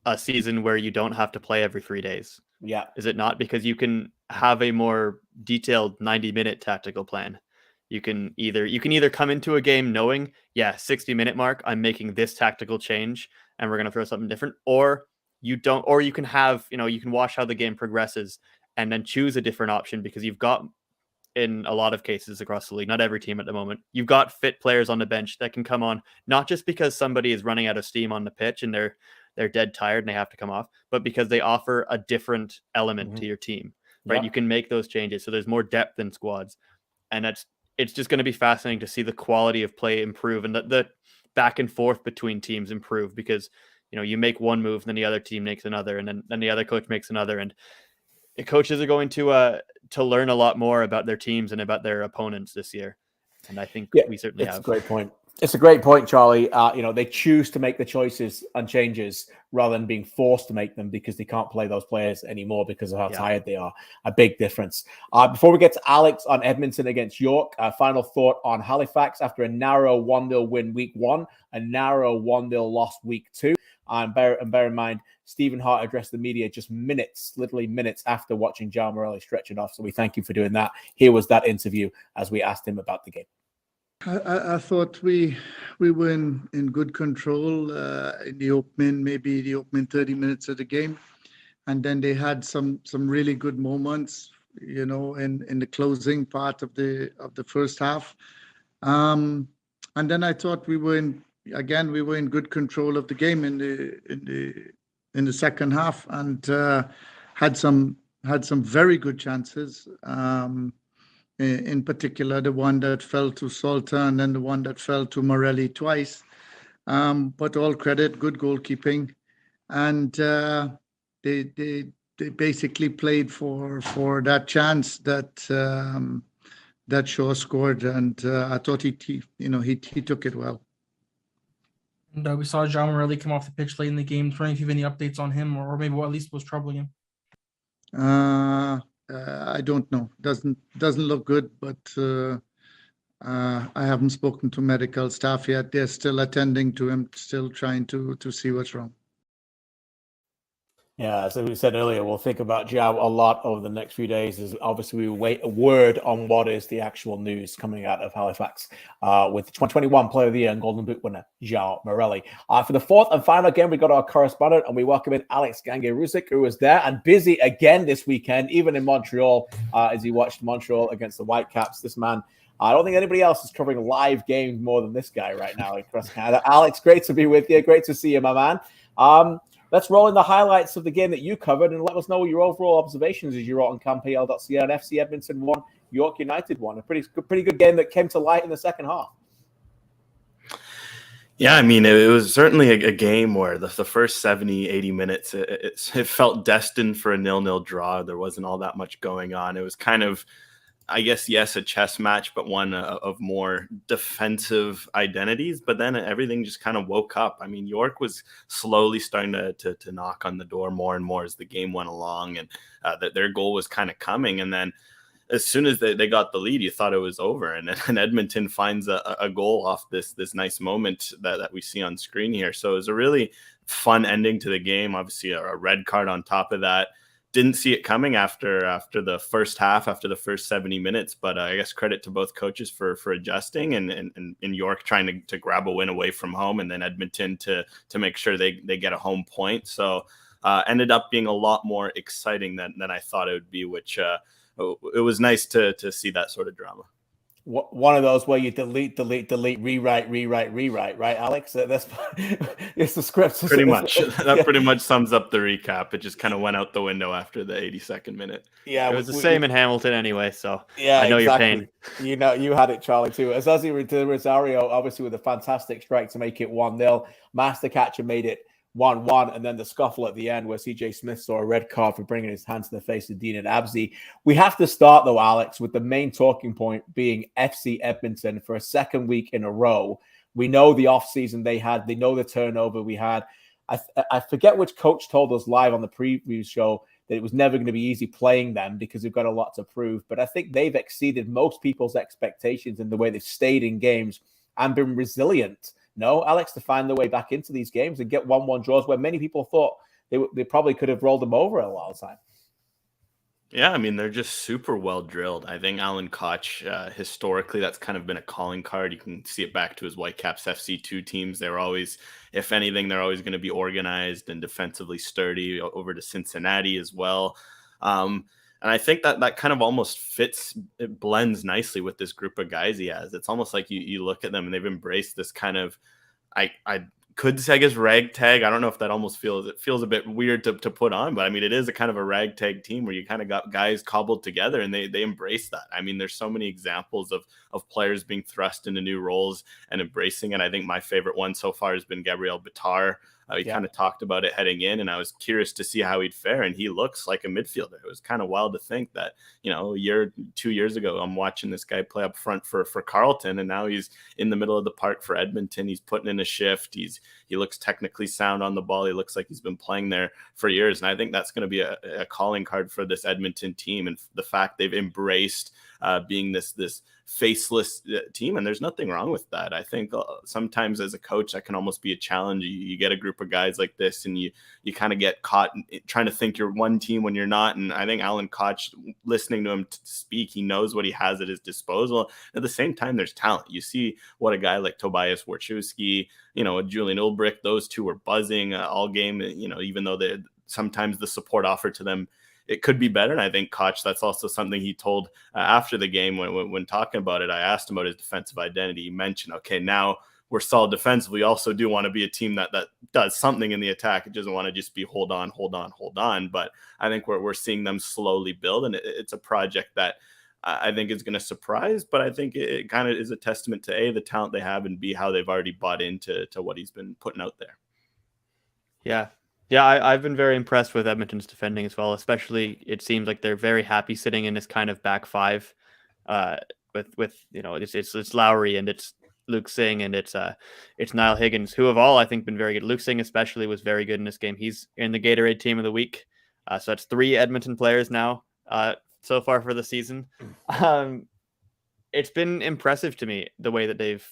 a season where you don't have to play every 3 days. Yeah. Is it not? Because you can have a more detailed 90-minute tactical plan. You can either come into a game knowing, 60-minute mark, I'm making this tactical change and we're going to throw something different, or you don't, or you can have, you can watch how the game progresses and then choose a different option, because you've got, in a lot of cases across the league, not every team at the moment, you've got fit players on the bench that can come on, not just because somebody is running out of steam on the pitch and they're dead tired and they have to come off, but because they offer a different element to your team, right? Yeah. You can make those changes. So there's more depth in squads. And it's just going to be fascinating to see the quality of play improve and the back and forth between teams improve, because, you make one move, then the other team makes another, and then the other coach makes another. And coaches are going to learn a lot more about their teams and about their opponents this year. And I think we certainly have. It's a great point. It's a great point, Charlie. They choose to make the choices and changes rather than being forced to make them because they can't play those players anymore because of how tired they are. A big difference. Before we get to Alex on Edmonton against York, final thought on Halifax after a narrow 1-0 win week 1, a narrow 1-0 loss week 2. And bear in mind, Stephen Hart addressed the media just literally minutes after watching Joao Morelli stretch it off. So we thank you for doing that. Here was that interview as we asked him about the game. I thought we were in good control in the opening 30 minutes of the game, and then they had some really good moments, in the closing part of the first half, and then I thought we were in good control of the game in the second half, and had some very good chances. In particular, the one that fell to Salter and then the one that fell to Morelli twice. But all credit, good goalkeeping. And they basically played for that chance that Shaw scored. And I thought he took it well. And we saw Joao Morelli come off the pitch late in the game. Wondering if you have any updates on him, or maybe what at least was troubling him. I don't know. Doesn't look good, but I haven't spoken to medical staff yet. They're still attending to him, still trying to see what's wrong. Yeah, as we said earlier, we'll think about Joao a lot over the next few days. As obviously, we wait a word on what is the actual news coming out of Halifax with the 2021 Player of the Year and Golden Boot winner, Joao Morelli. For the fourth and final game, we got our correspondent, and we welcome in Alex Gangué-Ruzic, who was there and busy again this weekend, even in Montreal, as he watched Montreal against the Whitecaps. This man, I don't think anybody else is covering live games more than this guy right now across Canada. Alex, great to be with you. Great to see you, my man. Let's roll in the highlights of the game that you covered and let us know your overall observations as you wrote on CanPL.ca. And FC Edmonton won, York United won. A pretty good game that came to light in the second half. Yeah, I mean, it was certainly a game where the first 70, 80 minutes, it felt destined for a 0-0 draw. There wasn't all that much going on. It was kind of, I guess, yes, a chess match, but one of more defensive identities. But then everything just kind of woke up. I mean, York was slowly starting to knock on the door more and more as the game went along, and that their goal was kind of coming. And then as soon as they got the lead, you thought it was over. And Edmonton finds a goal off this nice moment that we see on screen here. So it was a really fun ending to the game. Obviously, a red card on top of that. Didn't see it coming after the first half, after the first 70 minutes. But I guess credit to both coaches for adjusting and in York trying to grab a win away from home, and then Edmonton to make sure they get a home point. So ended up being a lot more exciting than I thought it would be, which it was nice to see that sort of drama. One of those where you delete, rewrite, right, Alex? That's it's the script. Pretty much. That pretty much sums up the recap. It just kind of went out the window after the 82nd minute. Yeah, it was the same in Hamilton anyway, so yeah, I know exactly. your pain. You had it, Charlie, too. Azazi de Rosario, obviously with a fantastic strike to make it 1-0. Mastercatcher made it 1-1, and then the scuffle at the end where CJ Smith saw a red card for bringing his hand to the face of Dean and Abzi. We have to start, though, Alex, with the main talking point being FC Edmonton for a second week in a row. We know the offseason they had. They know the turnover we had. I forget which coach told us live on the preview show that it was never going to be easy playing them because we've got a lot to prove. But I think they've exceeded most people's expectations in the way they've stayed in games and been resilient. No, Alex, to find their way back into these games and get 1-1 draws where many people thought they probably could have rolled them over a lot of time. Yeah, I mean, they're just super well drilled. I think Alan Koch, historically, that's kind of been a calling card. You can see it back to his Whitecaps FC2 teams. They're always, if anything, they're always going to be organized and defensively sturdy. Over to Cincinnati as well. And I think that kind of almost fits, it blends nicely with this group of guys he has. It's almost like you look at them and they've embraced this kind of, I could say, I guess, ragtag. I don't know if that almost feels a bit weird to put on, but I mean, it is a kind of a ragtag team where you kind of got guys cobbled together and they embrace that. I mean, there's so many examples of players being thrust into new roles and embracing it. I think my favorite one so far has been Gabriel Bitar. He kind of talked about it heading in, and I was curious to see how he'd fare, and he looks like a midfielder. It was kind of wild to think that, 2 years ago, I'm watching this guy play up front for Carleton, and now he's in the middle of the park for Edmonton. He's putting in a shift. He looks technically sound on the ball. He looks like he's been playing there for years, and I think that's going to be a calling card for this Edmonton team, and the fact they've embraced being this faceless team, and there's nothing wrong with that. I think sometimes as a coach that can almost be a challenge. You get a group of guys like this and you kind of get caught trying to think you're one team when you're not, and I think Alan Koch, listening to him speak, he knows what he has at his disposal. At the same time, there's talent. You see what a guy like Tobias Warszewski, Julian Ulbrich, those two were buzzing all game, even though sometimes the support offered to them, it could be better. And I think Koch, that's also something he told after the game when talking about it. I asked him about his defensive identity. He mentioned, okay, now we're solid defensively. We also do want to be a team that does something in the attack. It doesn't want to just be hold on. But I think we're seeing them slowly build, and it's a project that I think is going to surprise, but I think it kind of is a testament to A, the talent they have, and B, how they've already bought into what he's been putting out there. Yeah, I've been very impressed with Edmonton's defending as well. Especially, it seems like they're very happy sitting in this kind of back five, with it's Lowry and it's Luke Singh and it's Niall Higgins, who have all, I think, been very good. Luke Singh especially was very good in this game. He's in the Gatorade Team of the Week, so that's 3 Edmonton players now so far for the season. It's been impressive to me the way that they've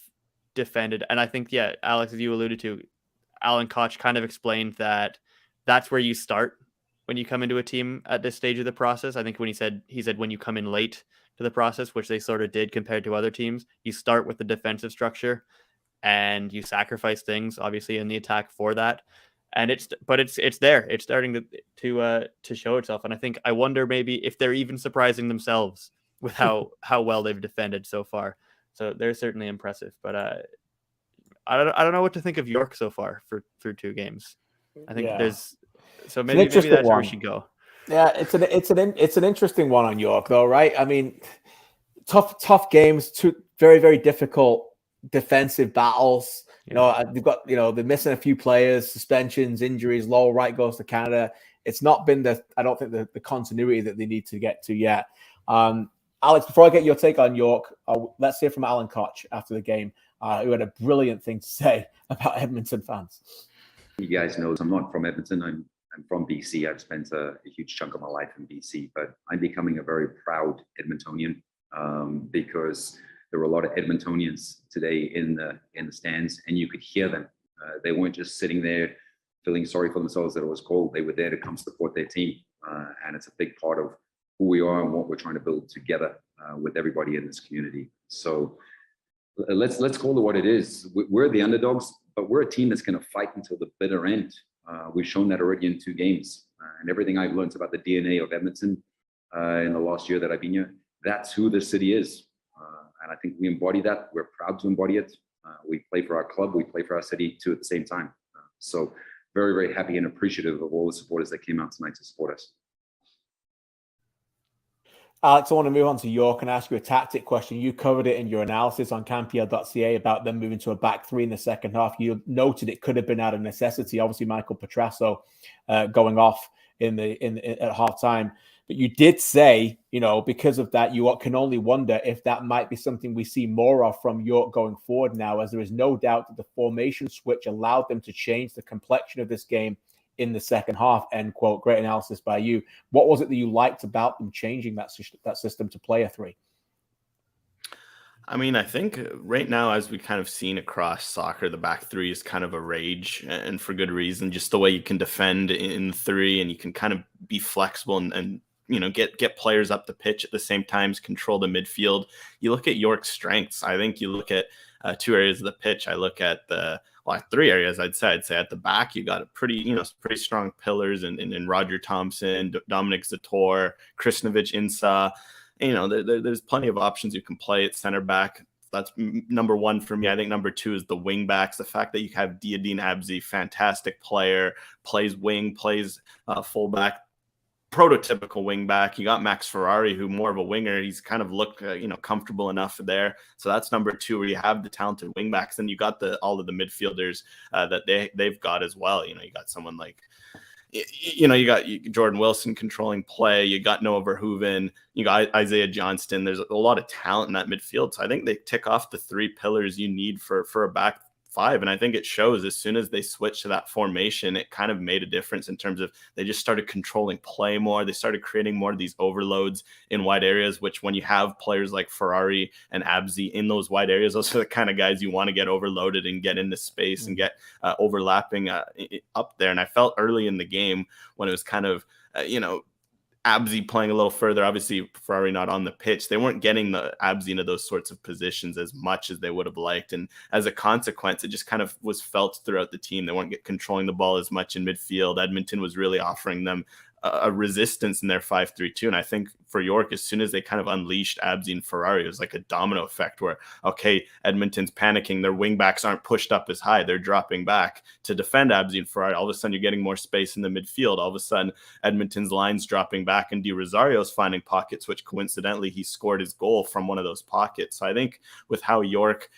defended, and I think, yeah, Alex, as you alluded to, Alan Koch kind of explained that that's where you start when you come into a team at this stage of the process. I think when he said when you come in late to the process, which they sort of did compared to other teams, you start with the defensive structure and you sacrifice things obviously in the attack for that. And it's there. It's starting to show itself. And I wonder maybe if they're even surprising themselves with how well they've defended so far. So they're certainly impressive, but I don't know what to think of York so far through 2 games. I think maybe that's where we should go. Yeah, it's an interesting one on York though, right? I mean, tough games, 2 very, very difficult defensive battles. They've got, they're missing a few players, suspensions, injuries. Lowell Wright goes to Canada. It's not been I don't think the continuity that they need to get to yet. Alex, before I get your take on York, let's hear from Alan Koch after the game, who had a brilliant thing to say about Edmonton fans. You guys know I'm not from Edmonton. I'm from BC. I've spent a huge chunk of my life in BC, but I'm becoming a very proud Edmontonian because there were a lot of Edmontonians today in the stands, and you could hear them. They weren't just sitting there feeling sorry for themselves that it was cold. They were there to come support their team, and it's a big part of who we are and what we're trying to build together with everybody in this community. So let's call it what it is. We're the underdogs, but we're a team that's going to fight until the bitter end. We've shown that already in 2 games, and everything I've learned about the DNA of Edmonton in the last year that I've been here. That's who the city is. And I think we embody that. We're proud to embody it. We play for our club. We play for our city too at the same time. So very, very happy and appreciative of all the supporters that came out tonight to support us. Alex, I want to move on to York and ask you a tactic question. You covered it in your analysis on CanPL.ca about them moving to a back three in the second half. You noted it could have been out of necessity. Obviously, Michael Petrasso going off at halftime. But you did say, because of that, you can only wonder if that might be something we see more of from York going forward now, as there is no doubt that the formation switch allowed them to change the complexion of this game in the second half, end quote. Great analysis by you. What was it that you liked about them changing that system to play a three? I mean, I think right now, as we kind of seen across soccer, the back three is kind of a rage, and for good reason. Just the way you can defend in three, and you can kind of be flexible and get players up the pitch at the same time, control the midfield. You look at York's strengths. I think you look at two areas of the pitch. I look at three areas. I'd say at the back, you got a pretty strong pillars in Roger Thompson, Dominic Zator, Kristinovic, Insa. There's plenty of options you can play at center back. That's number one for me. I think number two is the wing backs. The fact that you have Diadine Abzi, fantastic player, plays wing, plays fullback, prototypical wing back. You got Max Ferrari, who more of a winger. He's kind of looked comfortable enough there. So that's number two, where you have the talented wing backs. And you got all of the midfielders that they've got as well. You got someone like you got Jordan Wilson controlling play. You got Noah Verhoeven. You got Isaiah Johnston. There's a lot of talent in that midfield. So I think they tick off the three pillars you need for a back five. And I think it shows as soon as they switched to that formation, it kind of made a difference in terms of they just started controlling play more. They started creating more of these overloads in wide areas, which when you have players like Ferrari and Abzi in those wide areas, those are the kind of guys you want to get overloaded and get into space and get overlapping up there. And I felt early in the game when it was kind of, Abzi playing a little further, obviously Ferrari not on the pitch, they weren't getting the Abzi into those sorts of positions as much as they would have liked. And as a consequence, it just kind of was felt throughout the team. They weren't controlling the ball as much in midfield. Edmonton was really offering them a resistance in their 5-3-2. And I think for York, as soon as they kind of unleashed Abzi and Ferrari, it was like a domino effect where, okay, Edmonton's panicking. Their wing backs aren't pushed up as high. They're dropping back to defend Abzi and Ferrari. All of a sudden, you're getting more space in the midfield. All of a sudden, Edmonton's line's dropping back and Di Rosario's finding pockets, which coincidentally, he scored his goal from one of those pockets. So I think with how York,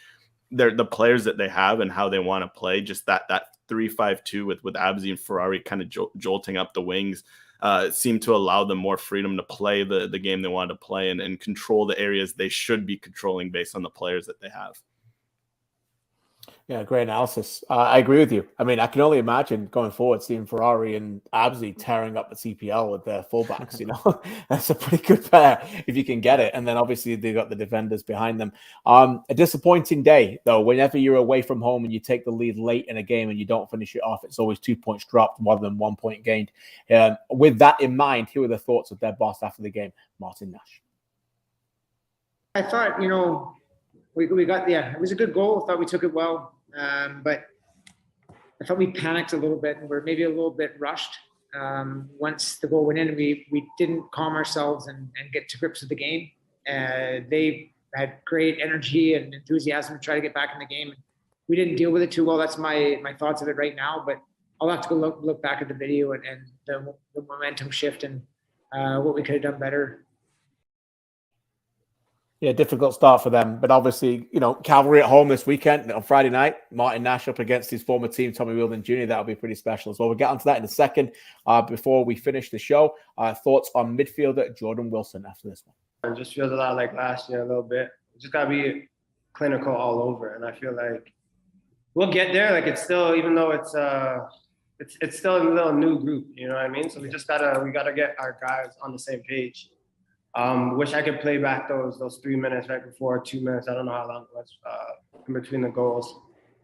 the players that they have and how they want to play, just that 3-5-2 with Abzi and Ferrari kind of jolting up the wings, seemed to allow them more freedom to play the game they wanted to play and control the areas they should be controlling based on the players that they have. Yeah, great analysis. I agree with you. I mean, I can only imagine going forward seeing Ferrari and Abzi tearing up the CPL with their fullbacks. That's a pretty good pair if you can get it. And then obviously they got the defenders behind them. A disappointing day, though. Whenever you're away from home and you take the lead late in a game and you don't finish it off, it's always 2 points dropped rather than 1 point gained. With that in mind, here are the thoughts of their boss after the game, Martin Nash. I thought, we got, it was a good goal. I thought we took it well. But I thought we panicked a little bit and we're maybe a little bit rushed. Once the goal went in, we didn't calm ourselves and get to grips with the game. They had great energy and enthusiasm to try to get back in the game. We didn't deal with it too well. That's my thoughts of it right now, but I'll have to go look back at the video and the momentum shift and what we could have done better. Yeah, difficult start for them. But obviously, Cavalry at home this weekend on Friday night. Martin Nash up against his former team, Tommy Wheeldon Jr. That'll be pretty special as well. We'll get onto that in a second. Before we finish the show, thoughts on midfielder Jordan Wilson after this one. It just feels a lot like last year a little bit. Just got to be clinical all over. And I feel like we'll get there. Like it's still, even though it's still a little new group, you know what I mean? So we gotta get our guys on the same page. Wish I could play back those 3 minutes right before, 2 minutes. I don't know how long it was in between the goals,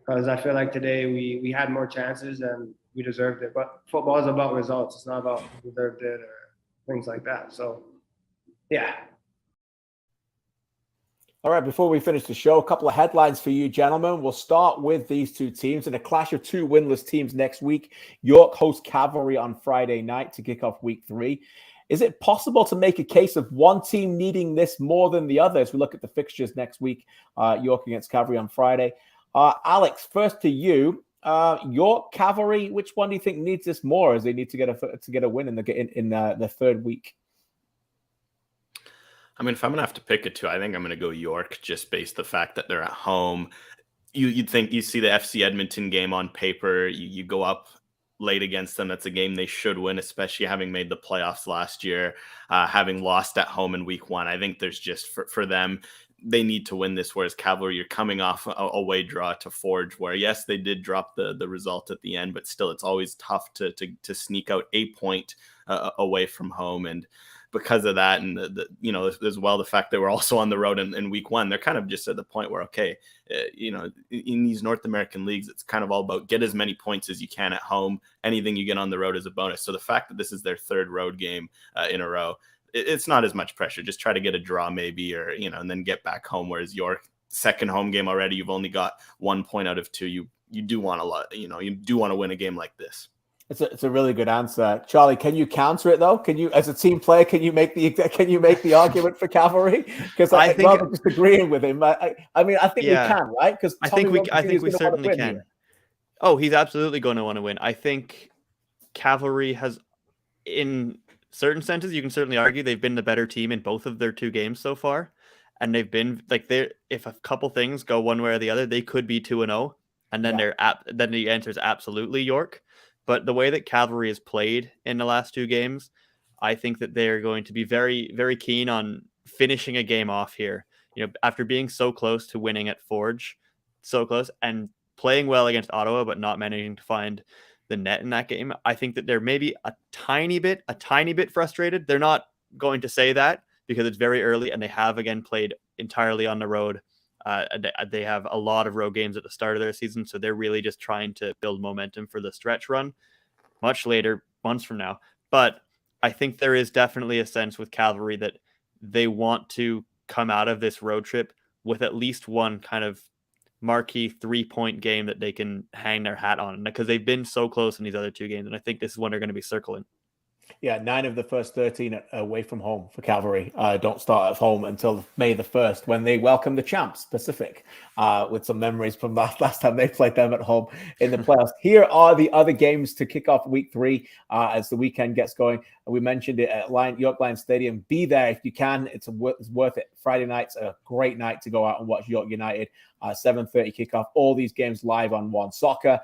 because I feel like today we had more chances and we deserved it. But football is about results. It's not about who deserved it or things like that. So, yeah. All right, before we finish the show, a couple of headlines for you, gentlemen. We'll start with these two teams. In a clash of two winless teams next week, York hosts Cavalry on Friday night to kick off week 3. Is it possible to make a case of one team needing this more than the other as we look at the fixtures next week? York against Cavalry on Friday. Alex, first to you. York Cavalry, which one do you think needs this more as they need to get a win in the third week? I mean, if I'm going to have to pick a two, I think I'm going to go York just based the fact that they're at home. You'd think you see the FC Edmonton game on paper, you go up late against them. That's a game they should win, especially having made the playoffs last year, having lost at home in week one. I think there's just for them, they need to win this. Whereas Cavalry, you're coming off a away draw to Forge, where yes, they did drop the result at the end, but still it's always tough to sneak out a point away from home. And because of that, and as well, the fact that we're also on the road in week one, they're kind of just at the point where, okay, in these North American leagues, it's kind of all about get as many points as you can at home. Anything you get on the road is a bonus. So the fact that this is their third road game in a row, it's not as much pressure. Just try to get a draw maybe, or, and then get back home. Whereas York, second home game already, you've only got 1 point out of 2. You do want a lot, you do want to win a game like this. It's a really good answer, Charlie. Can you counter it though? Can you, as a team player, can you make the argument for Cavalry? Because I think rather just agreeing with him. I think we can, right? Because I think we certainly can. Oh, he's absolutely going to want to win. I think Cavalry has, in certain senses, you can certainly argue they've been the better team in both of their 2 games so far, and they've been if a couple things go one way or the other, they could be 2-0, and then then the answer is absolutely York. But the way that Cavalry has played in the last 2 games, I think that they're going to be very, very keen on finishing a game off here. After being so close to winning at Forge, so close, and playing well against Ottawa, but not managing to find the net in that game, I think that they're maybe a tiny bit frustrated. They're not going to say that because it's very early, and they have again played entirely on the road. They have a lot of road games at the start of their season, so they're really just trying to build momentum for the stretch run much later, months from now. But I think there is definitely a sense with Cavalry that they want to come out of this road trip with at least one kind of marquee 3-point game that they can hang their hat on, because they've been so close in these other 2 games, and I think this is when they're going to be circling. Yeah, 9 of the first 13 away from home for Cavalry don't start at home until May the 1st, when they welcome the champs, Pacific, with some memories from last time they played them at home in the playoffs. Here are the other games to kick off week 3 as the weekend gets going. We mentioned it at York Lions Stadium. Be there if you can. It's worth it. Friday night's a great night to go out and watch York United. 7:30 kickoff. All these games live on One Soccer.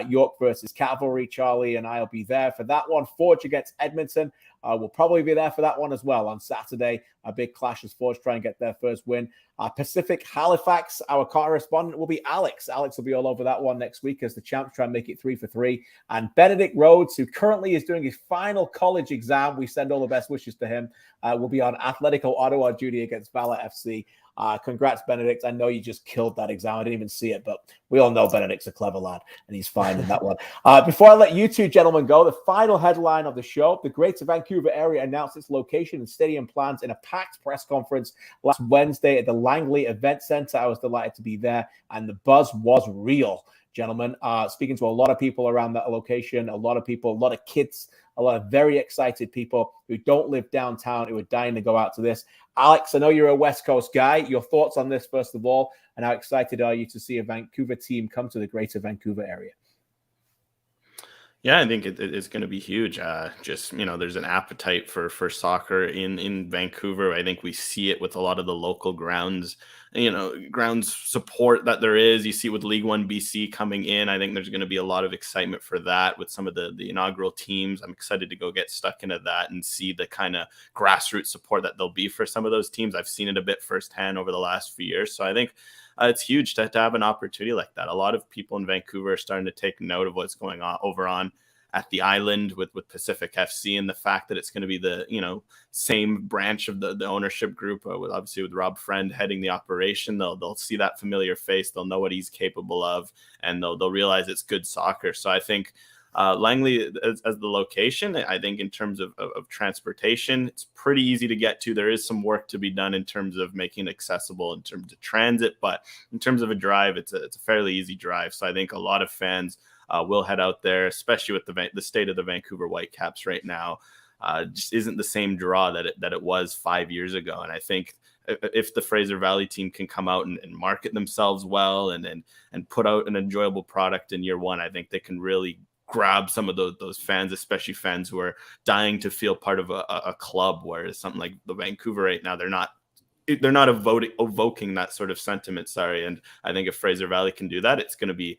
York versus Cavalry. Charlie and I will be there for that one. Forge against Edmonton. We'll probably be there for that one as well on Saturday. A big clash as Forge try and get their first win. Pacific Halifax, our correspondent will be Alex. Alex will be all over that one next week as the champs try and make it 3 for 3. And Benedict Rhodes, who currently is doing his final college exam, we send all the best wishes to him, will be on Atlético Ottawa duty against Valour FC. Congrats, Benedict. I know you just killed that exam. I didn't even see it, but we all know Benedict's a clever lad, and he's fine in that one. Before I let you two gentlemen go, the final headline of the show: the Greater Vancouver area announced its location and stadium plans in a packed press conference last Wednesday at the Langley Event Center. I was delighted to be there, and the buzz was real, gentlemen. Speaking to a lot of people around that location, a lot of kids, a lot of very excited people who don't live downtown who are dying to go out to this. Alex, I know you're a West Coast guy. Your thoughts on this, first of all, and how excited are you to see a Vancouver team come to the Greater Vancouver area? Yeah, I think it's going to be huge. There's an appetite for soccer in Vancouver. I think we see it with a lot of the local grounds support that there is. You see it with League One BC coming in. I think there's going to be a lot of excitement for that with some of the inaugural teams. I'm excited to go get stuck into that and see the kind of grassroots support that there'll be for some of those teams. I've seen it a bit firsthand over the last few years. So I think it's huge to have an opportunity like that. A lot of people in Vancouver are starting to take note of what's going on over on at the island with Pacific FC, and the fact that it's going to be the same branch of the ownership group with Rob Friend heading the operation. They'll see that familiar face. They'll know what he's capable of, and they'll realize it's good soccer. So I think Langley as the location, I think in terms of transportation, it's pretty easy to get to. There is some work to be done in terms of making it accessible in terms of transit, but in terms of a drive, it's a fairly easy drive. So I think a lot of fans will head out there, especially with the state of the Vancouver Whitecaps right now. just isn't the same draw that it was 5 years ago. And I think if the Fraser Valley team can come out and market themselves well and put out an enjoyable product in year one, I think they can really grab some of those fans, especially fans who are dying to feel part of a club, whereas something like the Vancouver right now, they're not evoking that sort of sentiment. And I think if Fraser Valley can do that, it's going to be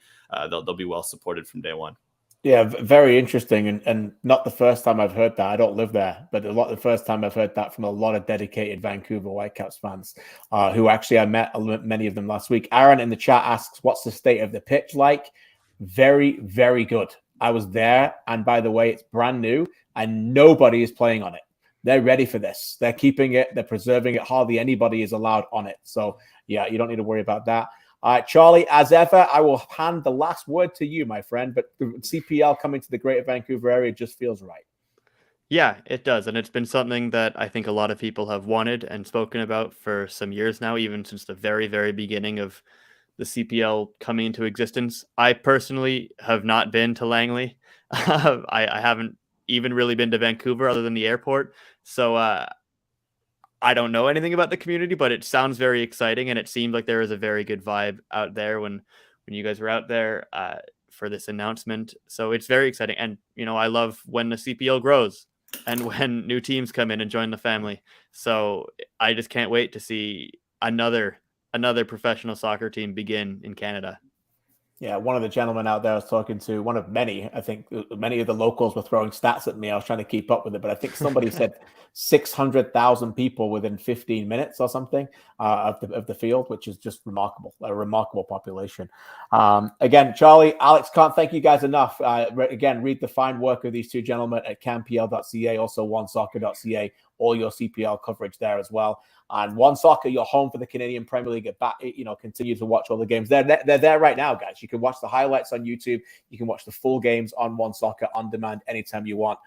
they'll be well supported from day one. Yeah, very interesting, and not the first time I've heard that. I don't live there, but the first time I've heard that from a lot of dedicated Vancouver Whitecaps fans, who actually I met many of them last week. Aaron in the chat asks, "What's the state of the pitch like?" Very, very good. I was there, and by the way, it's brand new, and nobody is playing on it. They're ready for this. They're keeping it. They're preserving it. Hardly anybody is allowed on it. So yeah, you don't need to worry about that. Charlie, as ever, I will hand the last word to you, my friend, but the CPL coming to the Greater Vancouver area just feels right. Yeah, it does. And it's been something that I think a lot of people have wanted and spoken about for some years now, even since the very, very beginning of the CPL coming into existence. I personally have not been to Langley. I haven't even really been to Vancouver other than the airport. So I don't know anything about the community, but it sounds very exciting. And it seemed like there was a very good vibe out there when you guys were out there for this announcement. So it's very exciting. And, I love when the CPL grows and when new teams come in and join the family. So I just can't wait to see another professional soccer team begin in Canada. Yeah, one of the gentlemen out there I was talking to, one of many, I think many of the locals were throwing stats at me. I was trying to keep up with it, but I think somebody said 600,000 people within 15 minutes or something of the field, which is just remarkable, a remarkable population. Again, Charlie, Alex, can't thank you guys enough. Again, read the fine work of these two gentlemen at CanPL.ca, also OneSoccer.ca, all your CPL coverage there as well. And One Soccer, your home for the Canadian Premier League. Continue to watch all the games. They're there right now, guys. You can watch the highlights on YouTube. You can watch the full games on One Soccer on demand anytime you want,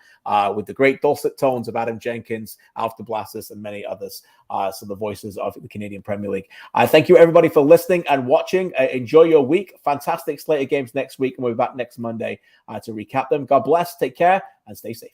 with the great dulcet tones of Adam Jenkins, Alf de Blassis, and many others. So the voices of the Canadian Premier League. Thank you, everybody, for listening and watching. Enjoy your week. Fantastic slate of games next week, and we'll be back next Monday to recap them. God bless. Take care and stay safe.